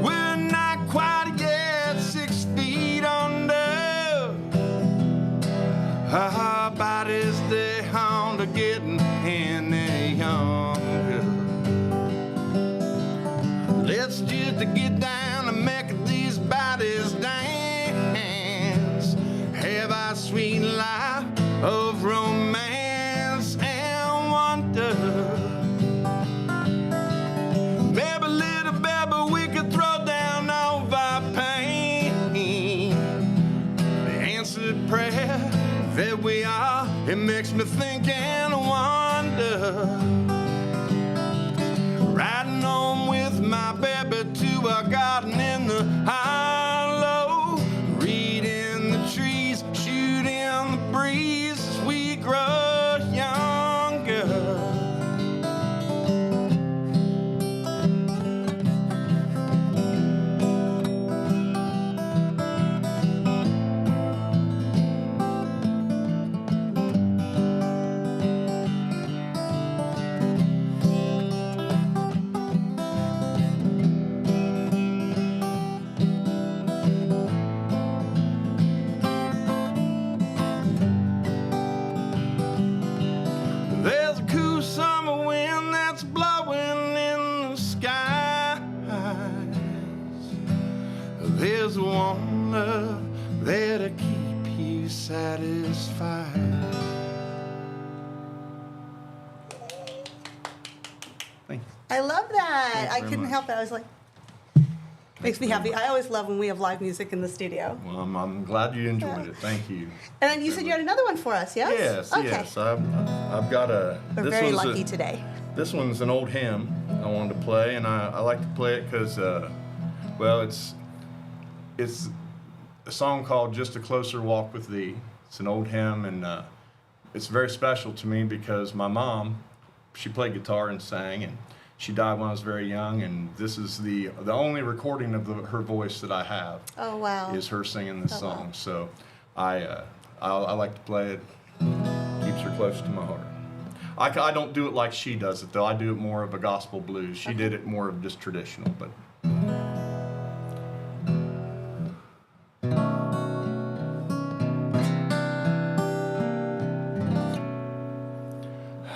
We're not quite yet 6 feet under. Our bodies, they hound are getting any younger. Let's just get down and make these bodies dance. Have our sweet life of romance and wonder. Maybe, little baby, we could throw down all of our pain. The answered prayer that we are, it makes me think and wonder. Riding home with my baby to our garden in the hollow, reading the trees, shooting the breeze as we grow younger. There's a cool summer wind that's blowing in the skies. There's one love that'll keep you satisfied. Thank you. I love that. Thank you I very couldn't much. help it. I was like, makes me happy. I always love when we have live music in the studio. Well, I'm glad you enjoyed it. Thank you. And then you said you had another one for us, yes? Yes, Okay. yes. I've got a. We're very lucky today. This one's an old hymn I wanted to play, and I like to play it because, well, it's a song called "Just a Closer Walk with Thee." It's an old hymn, and it's very special to me because my mom, she played guitar and sang, and she died when I was very young, and this is the only recording of her voice that I have. Oh, wow. Is her singing this Oh, song. wow. So I like to play it. Keeps her close to my heart. I don't do it like she does it, though. I do it more of a gospel blues. She did it more of just traditional, but.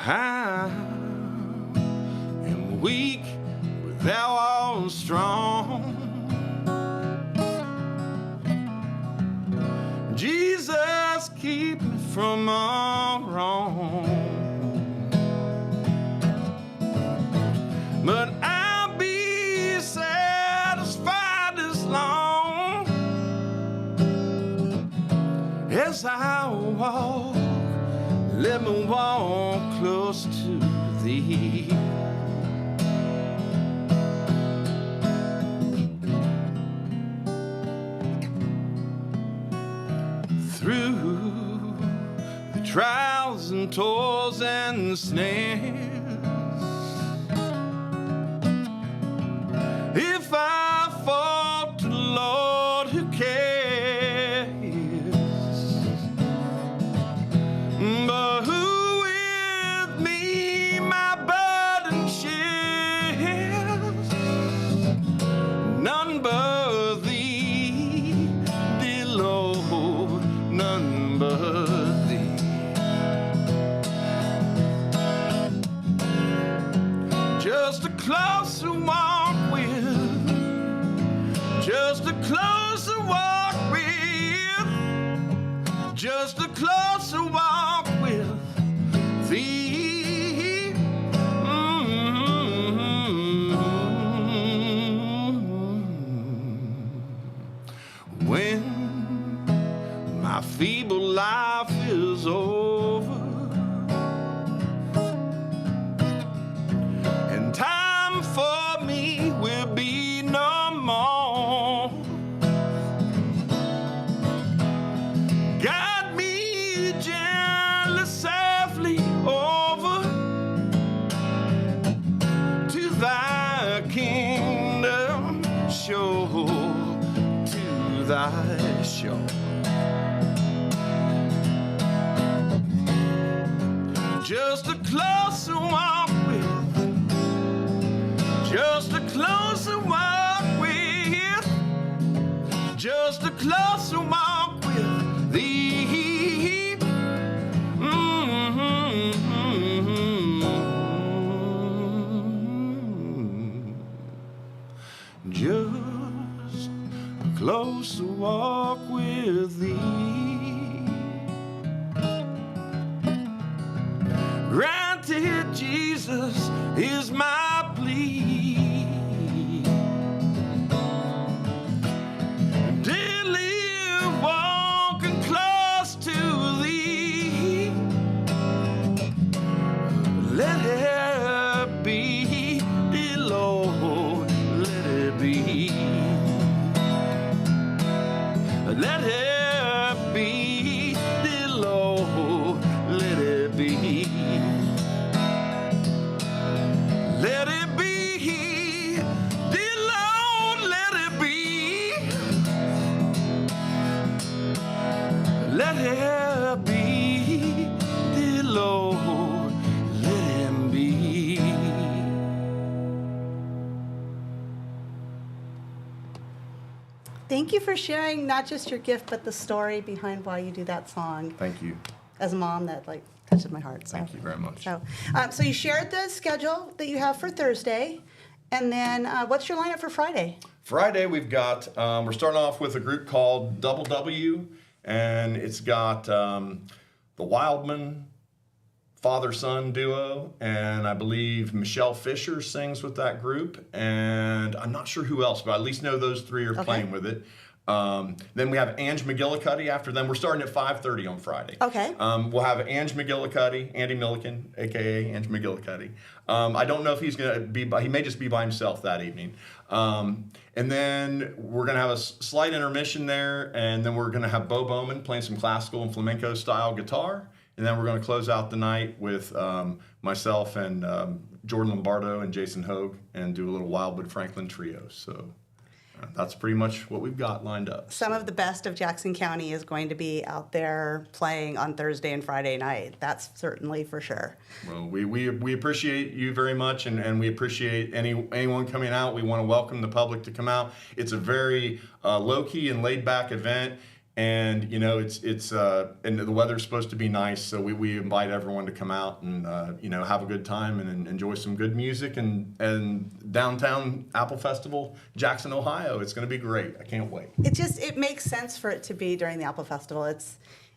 I am weak, but thou art strong. Jesus, keep me from all wrong. But I'll be satisfied as long as I walk. Let me walk close to thee. Through the trials and toils and the snares, if I fall to the Lord, who cares? But who with me my burden shares? None but thee, dear Lord, none but thee. closer walk with, just a closer walk with, just a closer walk with thee. When my feeble life is over and time for me will be no more, guide me gently, softly over to thy kingdom shore, to thy shore. Just a closer walk with, just a closer walk with, just a closer walk with thee. Just a closer walk with thee. Granted, Jesus is my plea. Daily walking close to thee. Let it be, dear Lord, let it be. Let it be, dear Lord, let it be. Let it be, dear Lord, let it be. Let it be, dear Lord, let it be. Thank you for sharing not just your gift, but the story behind why you do that song. Thank you. As a mom, that touches my heart. So. Thank you very much. So you shared the schedule that you have for Thursday, and then what's your lineup for Friday? Friday, we've got, we're starting off with a group called Double W, and it's got the Wildman father-son duo, and I believe Michelle Fisher sings with that group, and I'm not sure who else, but I at least know those three are playing with it. Then we have Ange McGillicuddy after them. We're starting at 5:30 on Friday. Okay. We'll have Ange McGillicuddy, Andy Milliken, a.k.a. Ange McGillicuddy. I don't know if he's going to be he may just be by himself that evening. And then we're going to have a slight intermission there, and then we're going to have Bo Bowman playing some classical and flamenco style guitar. And then we're going to close out the night with myself and Jordan Lombardo and Jason Hogue and do a little Wildwood Franklin trio. So that's pretty much what we've got lined up. Some of the best of Jackson County is going to be out there playing on Thursday and Friday night. That's certainly for sure. Well, we appreciate you very much, and we appreciate anyone coming out. We want to welcome the public to come out. It's a very low-key and laid-back event. And it's and the weather's supposed to be nice, so we invite everyone to come out and have a good time and enjoy some good music and downtown Apple Festival, Jackson, Ohio. It's going to be great. I can't wait. It makes sense for it to be during the Apple Festival.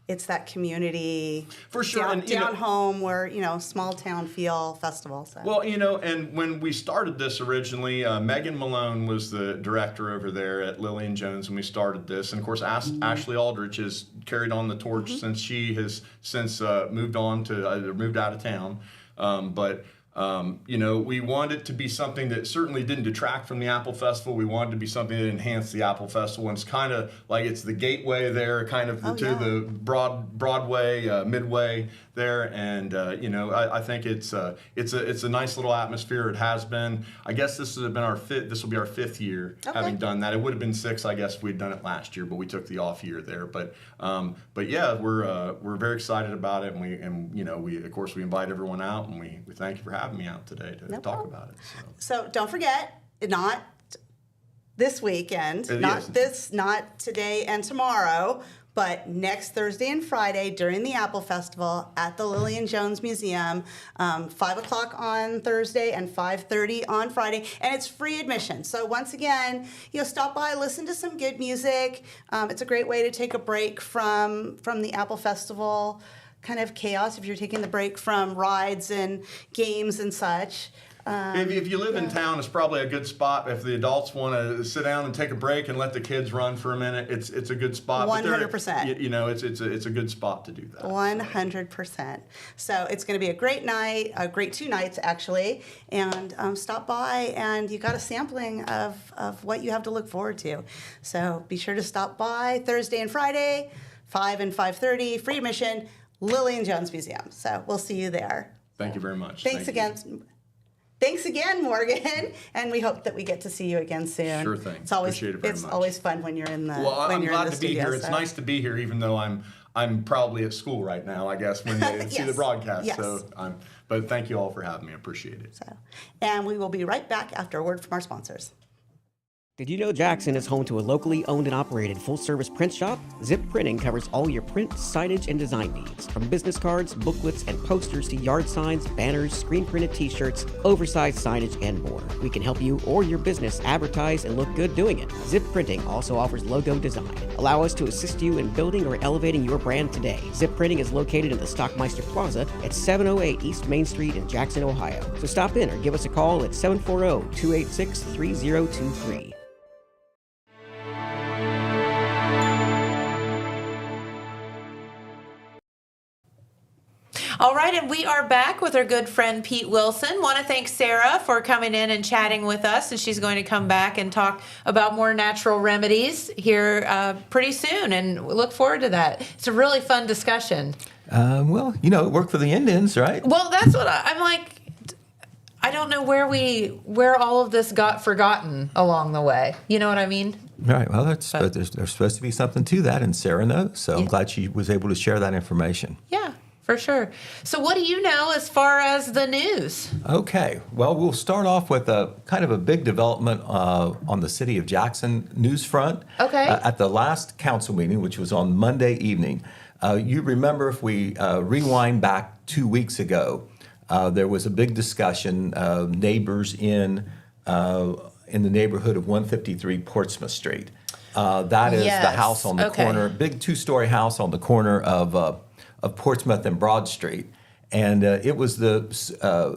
It's that community for sure down home where small town feel festival. So. Well, and when we started this originally, Megan Malone was the director over there at Lillian Jones when we started this, and of course Ashley Aldrich has carried on the torch since she has moved out of town, but. We wanted it to be something that certainly didn't detract from the Apple Festival. We wanted it to be something that enhanced the Apple Festival, and it's kind of like it's the gateway there, kind of the Broadway, Midway there, and I think it's a nice little atmosphere. It has been. I guess this will be our fifth year having done that. It would have been 6, I guess, if we'd done it last year, but we took the off year there. But yeah, we're very excited about it, and we of course we invite everyone out, and we thank you for having me out today to talk about it. So don't forget, not this weekend, not today and tomorrow, But next Thursday and Friday during the Apple Festival at the Lillian Jones Museum, 5 o'clock on Thursday and 5:30 on Friday, and it's free admission. So once again, stop by, listen to some good music. It's a great way to take a break from the Apple Festival kind of chaos if you're taking the break from rides and games and such. If you live in town, it's probably a good spot. If the adults want to sit down and take a break and let the kids run for a minute, it's a good spot. 100%. It's a good spot to do that. 100%. So it's going to be a great night, a great 2 nights actually, and stop by and you got a sampling of what you have to look forward to. So be sure to stop by Thursday and Friday, 5 and 5:30, free admission, Lillian Jones Museum. So we'll see you there. Thank you very much. Thanks again, Morgan, and we hope that we get to see you again soon. Sure thing. It's always Appreciate it very it's much. always fun when you're in the Well, I'm glad to be studio, here. It's so. nice to be here, even though I'm probably at school right now, I guess, when they see the Yes. broadcast. Yes. So but thank you all for having me. I appreciate it. So, and we will be right back after a word from our sponsors. Did you know Jackson is home to a locally owned and operated full-service print shop? Zip Printing covers all your print, signage, and design needs. From business cards, booklets, and posters to yard signs, banners, screen-printed t-shirts, oversized signage, and more. We can help you or your business advertise and look good doing it. Zip Printing also offers logo design. Allow us to assist you in building or elevating your brand today. Zip Printing is located in the Stockmeister Plaza at 708 East Main Street in Jackson, Ohio. So stop in or give us a call at 740-286-3023. All right, and we are back with our good friend Pete Wilson. Want to thank Sarah for coming in and chatting with us, and she's going to come back and talk about more natural remedies here pretty soon, and we look forward to that. It's a really fun discussion. Well, it worked for the Indians, right? Well, that's what I'm like. I don't know where all of this got forgotten along the way. You know what I mean? Right. Well, there's supposed to be something to that, and Sarah knows. So I'm glad she was able to share that information. Yeah. For sure. So what do you know as far as the news? Okay. Well, we'll start off with a kind of a big development on the City of Jackson news front. Okay. At the last council meeting, which was on Monday evening, you remember if we rewind back 2 weeks ago, there was a big discussion of neighbors in the neighborhood of 153 Portsmouth Street. That is the house on the corner, big 2-story house on the corner of Portsmouth and Broad Street. And it was the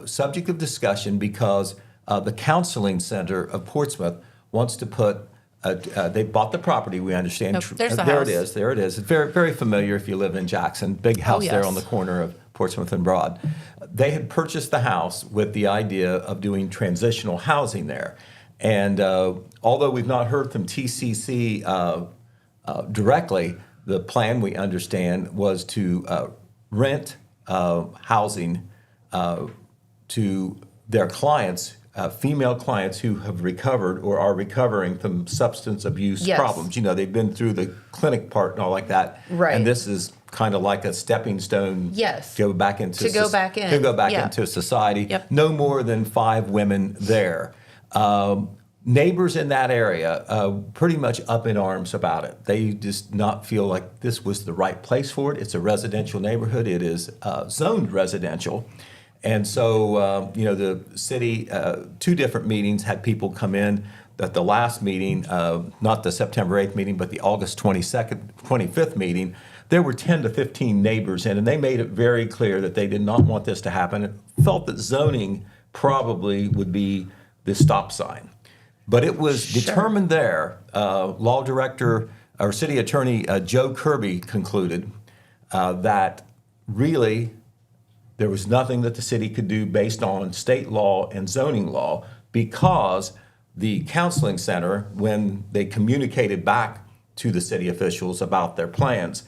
subject of discussion because the counseling center of Portsmouth wants to put, they bought the property, we understand. There's the there house. There it is. It's very, very familiar if you live in Jackson. Big house there yes. on the corner of Portsmouth and Broad. They had purchased the house with the idea of doing transitional housing there. And although we've not heard from TCC directly, the plan, we understand, was to rent housing to their clients, female clients who have recovered or are recovering from substance abuse problems. They've been through the clinic part and all like that. Right. And this is kind of like a stepping stone to go back into into society. Yep. No more than 5 women there. Neighbors in that area pretty much up in arms about it. They just not feel like this was the right place for it. It's a residential neighborhood. It is zoned residential. And so, the city, 2 different meetings had people come in. At the last meeting, not the September 8th meeting, but the August 25th meeting, there were 10 to 15 neighbors in, and they made it very clear that they did not want this to happen and felt that zoning probably would be the stop sign. But it was determined there, law director or city attorney Joe Kirby concluded that really there was nothing that the city could do based on state law and zoning law because the counseling center, when they communicated back to the city officials about their plans,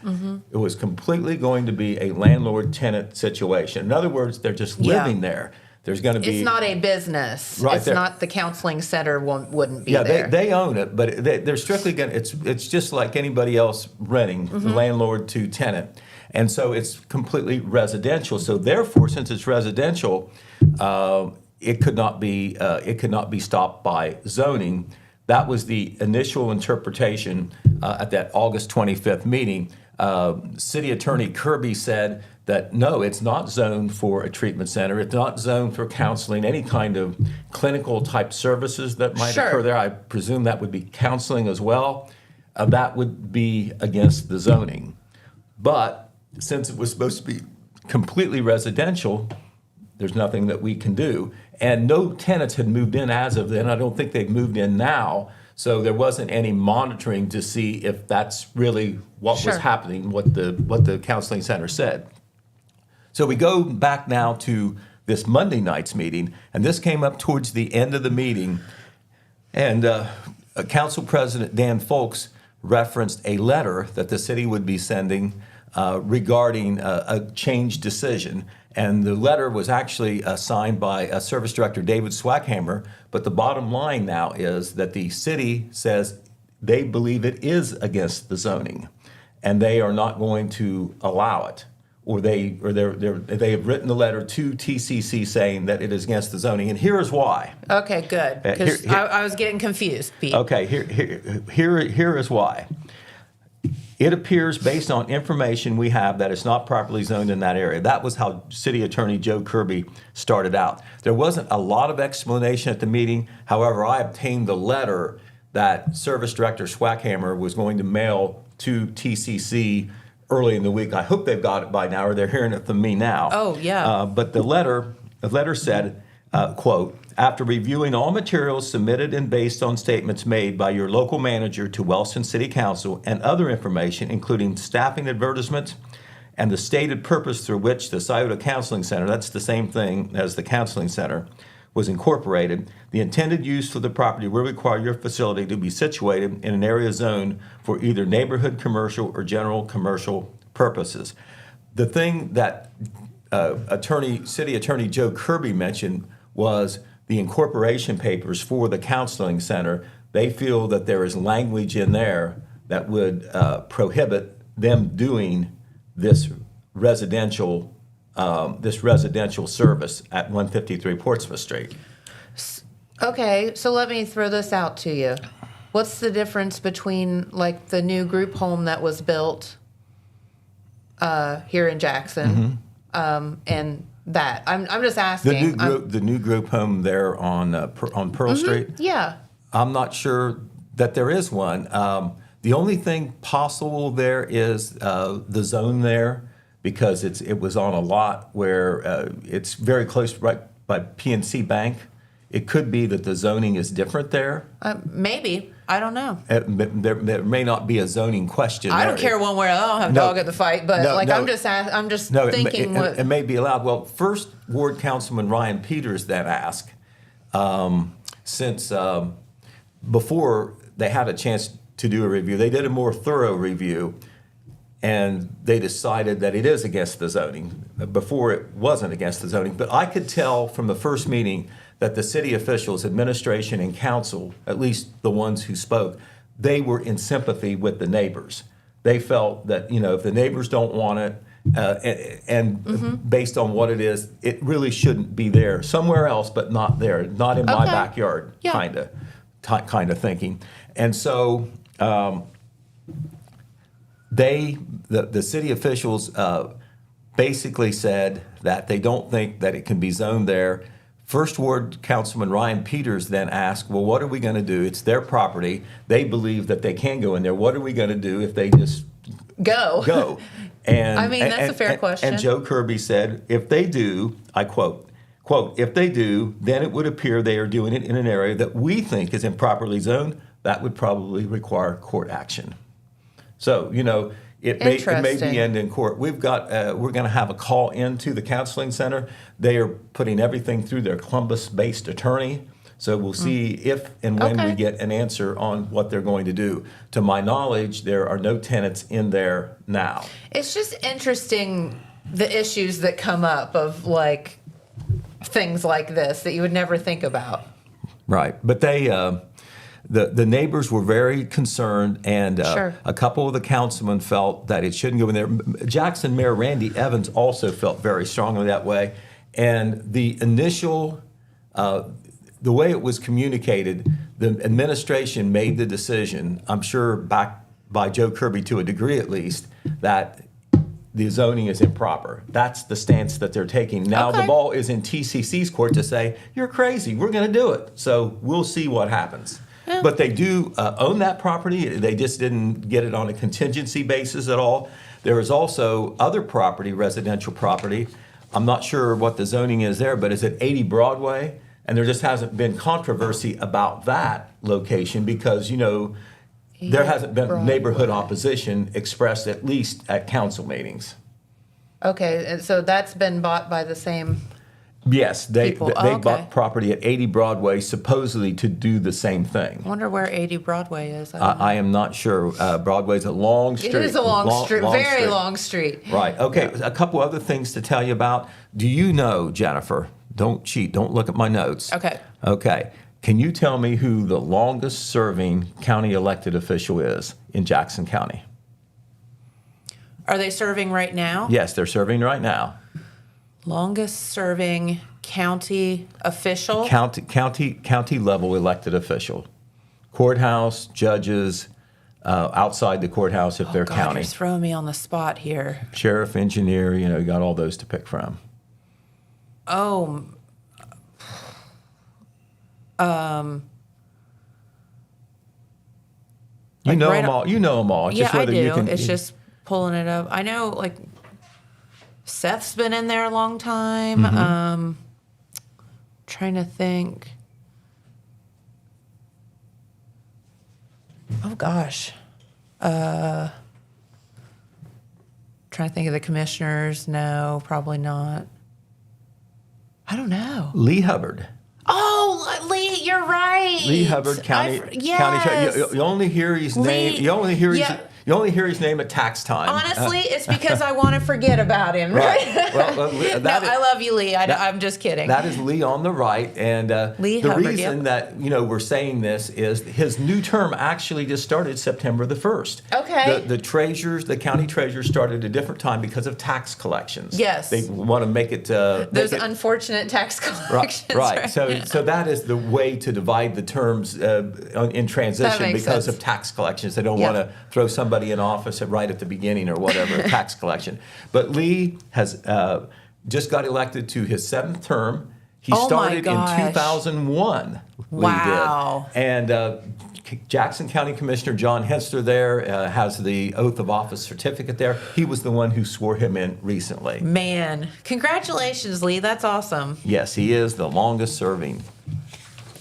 it was completely going to be a landlord-tenant situation. In other words, they're just living there. There's going to be. It's not a business. Right, it's not the counseling center wouldn't be there. Yeah, they own it, but they're strictly going to, it's just like anybody else renting, landlord to tenant. And so it's completely residential. So therefore, since it's residential, it could not be stopped by zoning. That was the initial interpretation at that August 25th meeting. City Attorney Kirby said that no, it's not zoned for a treatment center. It's not zoned for counseling, any kind of clinical type services that might occur there. I presume that would be counseling as well. That would be against the zoning. But since it was supposed to be completely residential, there's nothing that we can do. And no tenants had moved in as of then. I don't think they've moved in now. So there wasn't any monitoring to see if that's really what was happening, what the counseling center said. So we go back now to this Monday night's meeting, and this came up towards the end of the meeting. And Council President Dan Folks referenced a letter that the city would be sending regarding a change decision. And the letter was actually signed by Service Director David Swackhammer. But the bottom line now is that the city says they believe it is against the zoning, and they are not going to allow it. Or they have written the letter to TCC saying that it is against the zoning, and here is why. Okay, good. Because I was getting confused, Pete. Okay, here is why. It appears, based on information we have, that it's not properly zoned in that area. That was how City Attorney Joe Kirby started out. There wasn't a lot of explanation at the meeting. However, I obtained the letter that Service Director Swackhammer was going to mail to TCC early in the week. I hope they've got it by now, or they're hearing it from me now. Oh, yeah. But the letter said, quote, after reviewing all materials submitted and based on statements made by your local manager to Wellston City Council and other information, including staffing advertisements and the stated purpose through which the Scioto Counseling Center, that's the same thing as the counseling center, was incorporated, the intended use for the property will require your facility to be situated in an area zoned for either neighborhood commercial or general commercial purposes. The thing that City Attorney Joe Kirby mentioned was the incorporation papers for the counseling center. They feel that there is language in there that would prohibit them doing this residential service at 153 Portsmouth Street. Okay, so let me throw this out to you. What's the difference between like the new group home that was built here in Jackson and that? I'm just asking. The new group home there on Pearl Street? Yeah. I'm not sure that there is one. The only thing possible there is the zone there, because it was on a lot where it's very close right by PNC Bank. It could be that the zoning is different there. Maybe. I don't know. There may not be a zoning question. I don't care one way. I don't have a dog in the fight, but I'm just thinking it may be allowed. Well, First Ward Councilman Ryan Peters then asked, since before they had a chance to do a review, they did a more thorough review, and they decided that it is against the zoning. Before it wasn't against the zoning, but I could tell from the first meeting that the city officials, administration, and council, at least the ones who spoke, they were in sympathy with the neighbors. They felt that, if the neighbors don't want it, and based on what it is, it really shouldn't be there. Somewhere else, but not there, not in my backyard, kind of thinking. And so the city officials basically said that they don't think that it can be zoned there. First Ward Councilman Ryan Peters then asked, well, what are we going to do? It's their property. They believe that they can go in there. What are we going to do if they just go? And I mean, that's a fair question. And Joe Kirby said, if they do, I quote, if they do, then it would appear they are doing it in an area that we think is improperly zoned. That would probably require court action. So, it may be end in court. We're going to have a call into the counseling center. They are putting everything through their Columbus-based attorney. So we'll see if and when we get an answer on what they're going to do. To my knowledge, there are no tenants in there now. It's just interesting, the issues that come up of like things like this that you would never think about. Right. But they... The neighbors were very concerned, and a couple of the councilmen felt that it shouldn't go in there. Jackson Mayor Randy Evans also felt very strongly that way. And the initial, the way it was communicated, the administration made the decision, I'm sure back by Joe Kirby to a degree at least, that the zoning is improper. That's the stance that they're taking. Now the ball is in TCC's court to say, you're crazy, we're going to do it. So we'll see what happens. Yeah. But they do own that property. They just didn't get it on a contingency basis at all. There is also other property, residential property. I'm not sure what the zoning is there, but is it 80 Broadway? And there just hasn't been controversy about that location because, you know, there hasn't been neighborhood opposition expressed at least at council meetings. Okay, and so that's been bought by the same. Yes, they people. bought property at 80 Broadway supposedly to do the same thing. I wonder where 80 Broadway is. I am not sure. Broadway's a long street. It is a long street, very long street. Right. Okay. Yeah. A couple other things to tell you about. Do you know, Jennifer? Don't cheat. Don't look at my notes. Okay. Okay. Can you tell me who the longest serving county elected official is in Jackson County? Are they serving right now? Yes, they're serving right now. Longest serving county official? County level elected official. Courthouse, judges, outside the courthouse if they're county. You're throwing me on the spot here. Sheriff, engineer, you know, you got all those to pick from. Oh, you know them all. You know them all. It's just I do. It's just pulling it up. I know, like, Seth's been in there a long time. Mm-hmm. Trying to think. Oh gosh. Trying to think of the commissioners. No, probably not. I don't know. Lee Hubbard. Oh, Lee, you're right. Lee Hubbard, county. Yes. You only hear his name. You only hear his name at tax time. Honestly, it's because I want to forget about him. Right. Well, I love you, Lee. I'm just kidding. That is Lee on the right, and Lee the Hubbard, reason that we're saying this is his new term actually just started September the 1st. Okay. The county treasurers started a different time because of tax collections. Yes. They want to make it those unfortunate tax collections. Right. So that is the way to divide the terms in transition because sense. Of tax collections. They don't want to throw somebody in office right at the beginning or whatever, tax collection. But Lee has just got elected to his 7th term. He started in 2001. Wow. Lee did. And Jackson County Commissioner John Henster there has the oath of office certificate there. He was the one who swore him in recently. Man, congratulations, Lee. That's awesome. Yes, he is the longest serving.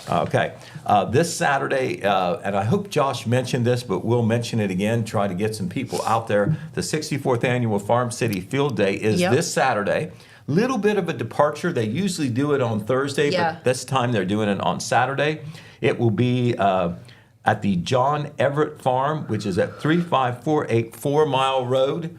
Okay. This Saturday, and I hope Josh mentioned this, but we'll mention it again, try to get some people out there. The 64th Annual Farm City Field Day is this Saturday. Little bit of a departure. They usually do it on Thursday, but this time they're doing it on Saturday. It will be at the John Everett Farm, which is at 35484 4 Mile Road,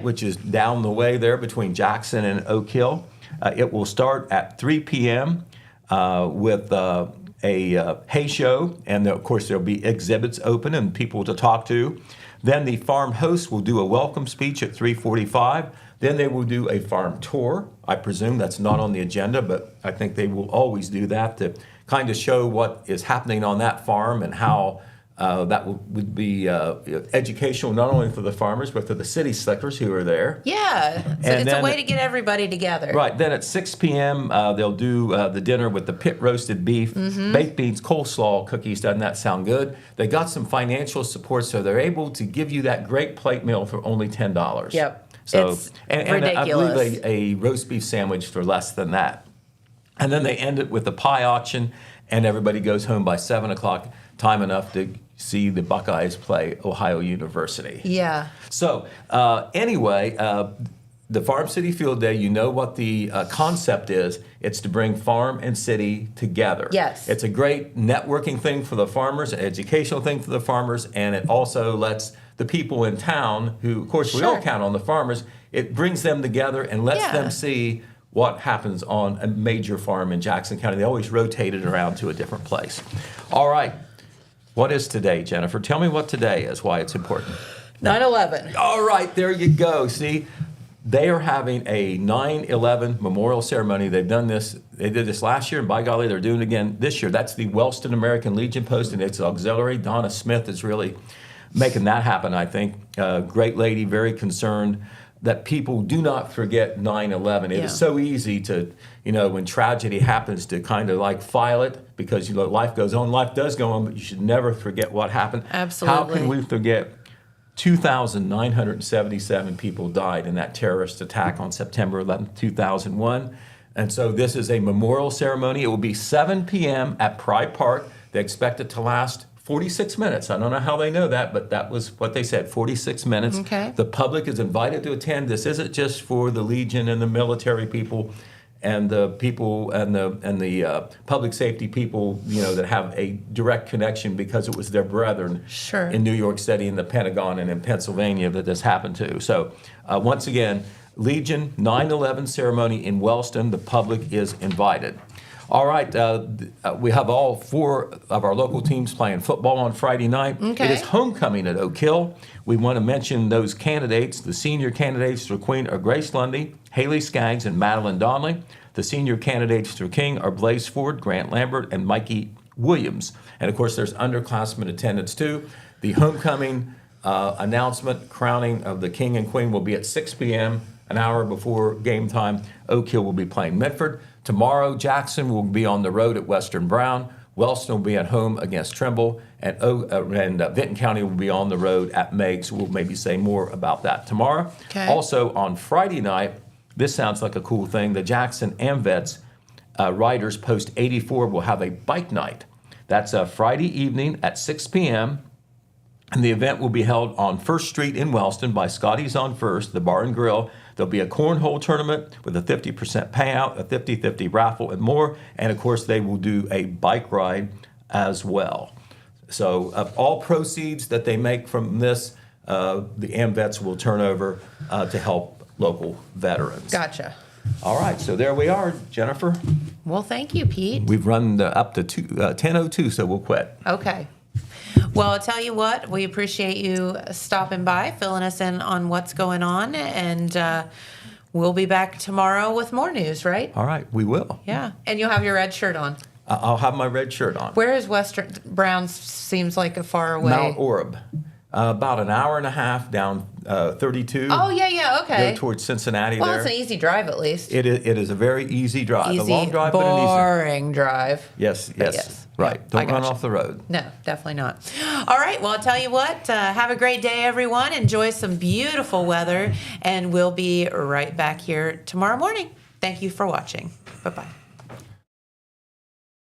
which is down the way there between Jackson and Oak Hill. It will start at 3 p.m. With a hay show, and of course there'll be exhibits open and people to talk to. Then the farm host will do a welcome speech at 3:45. Then they will do a farm tour. I presume that's not on the agenda, but I think they will always do that to kind of show what is happening on that farm and how that would be educational not only for the farmers but for the city slickers who are there. Yeah, so it's a way to get everybody together. Right, then at 6 p.m. They'll do the dinner with the pit roasted beef, baked beans, coleslaw, cookies. Doesn't that sound good? They got some financial support, so they're able to give you that great plate meal for only $10. Yep, so, it's and ridiculous. I believe a roast beef sandwich for less than that. And then they end it with a pie auction, and everybody goes home by 7 o'clock, time enough to see the Buckeyes play Ohio University. Yeah. So anyway, the Farm City Field Day, you know what the concept is. It's to bring farm and city together. Yes. It's a great networking thing for the farmers, an educational thing for the farmers, and it also lets the people in town, who, of course, we all count on the farmers, it brings them together and lets them see what happens on a major farm in Jackson County. They always rotate it around to a different place. All right. What is today, Jennifer? Tell me what today is, why it's important. 9/11. All right, there you go. See, They are having a 9/11 memorial ceremony. They did this last year, and by golly, they're doing it again this year. That's the Wellston American Legion post, and its auxiliary. Donna Smith is really making that happen, I think. Great lady, very concerned that people do not forget 9/11. It is so easy to, when tragedy happens, to kind of like file it because, life goes on. Life does go on, but you should never forget what happened. Absolutely. How can we forget 2,977 people died in that terrorist attack on September 11, 2001. And so this is a memorial ceremony. It will be 7 p.m. at Pride Park. They expect it to last 46 minutes. I don't know how they know that, but that was what they said, 46 minutes. Okay. The public is invited to attend. This isn't just for the Legion and the military people and the people and the public safety people, that have a direct connection because it was their brethren in New York City, in the Pentagon, and in Pennsylvania that this happened to. So once again, Legion 9/11 ceremony in Wellston. The public is invited. All right, we have all 4 of our local teams playing football on Friday night. Okay. It is homecoming at Oak Hill. We want to mention those candidates. The senior candidates for Queen are Grace Lundy, Haley Skaggs, and Madeline Donnelly. The senior candidates for King are Blaze Ford, Grant Lambert, and Mikey Williams. And of course, there's underclassmen attendance too. The homecoming announcement, crowning of the King and Queen, will be at 6 p.m., an hour before game time. Oak Hill will be playing Medford. Tomorrow, Jackson will be on the road at Western Brown. Wellston will be at home against Trimble, and Vinton County will be on the road at Meigs. We'll maybe say more about that tomorrow. Okay. Also, on Friday night, this sounds like a cool thing. The Jackson and Vets Riders Post 84 will have a bike night. That's a Friday evening at 6 p.m., and the event will be held on First Street in Wellston by Scotty's on First, the bar and grill. There'll be a cornhole tournament with a 50% payout, a 50-50 raffle, and more. And of course, they will do a bike ride as well. So all proceeds that they make from this, the AMVETS will turn over to help local veterans. Gotcha. All right, so there we are, Jennifer. Well, thank you, Pete. We've run up to 10:02, so we'll quit. Okay. Well, I'll tell you what, we appreciate you stopping by, filling us in on what's going on, and we'll be back tomorrow with more news, right? All right, we will. Yeah. And you'll have your red shirt on. I'll have my red shirt on. Where is Western Browns? Seems like a far away. Mount Orab. About an hour and a half down 32. Oh, yeah, okay. Go towards Cincinnati Well, there. it's an easy drive at least. It is a very easy drive. Easy, a long drive, but an easy. boring drive. Yes. Yes. Right. I Don't run gotcha. off the road. No, definitely not. All right. Well, I'll tell you what. Have a great day, everyone. Enjoy some beautiful weather, and we'll be right back here tomorrow morning. Thank you for watching. Bye-bye.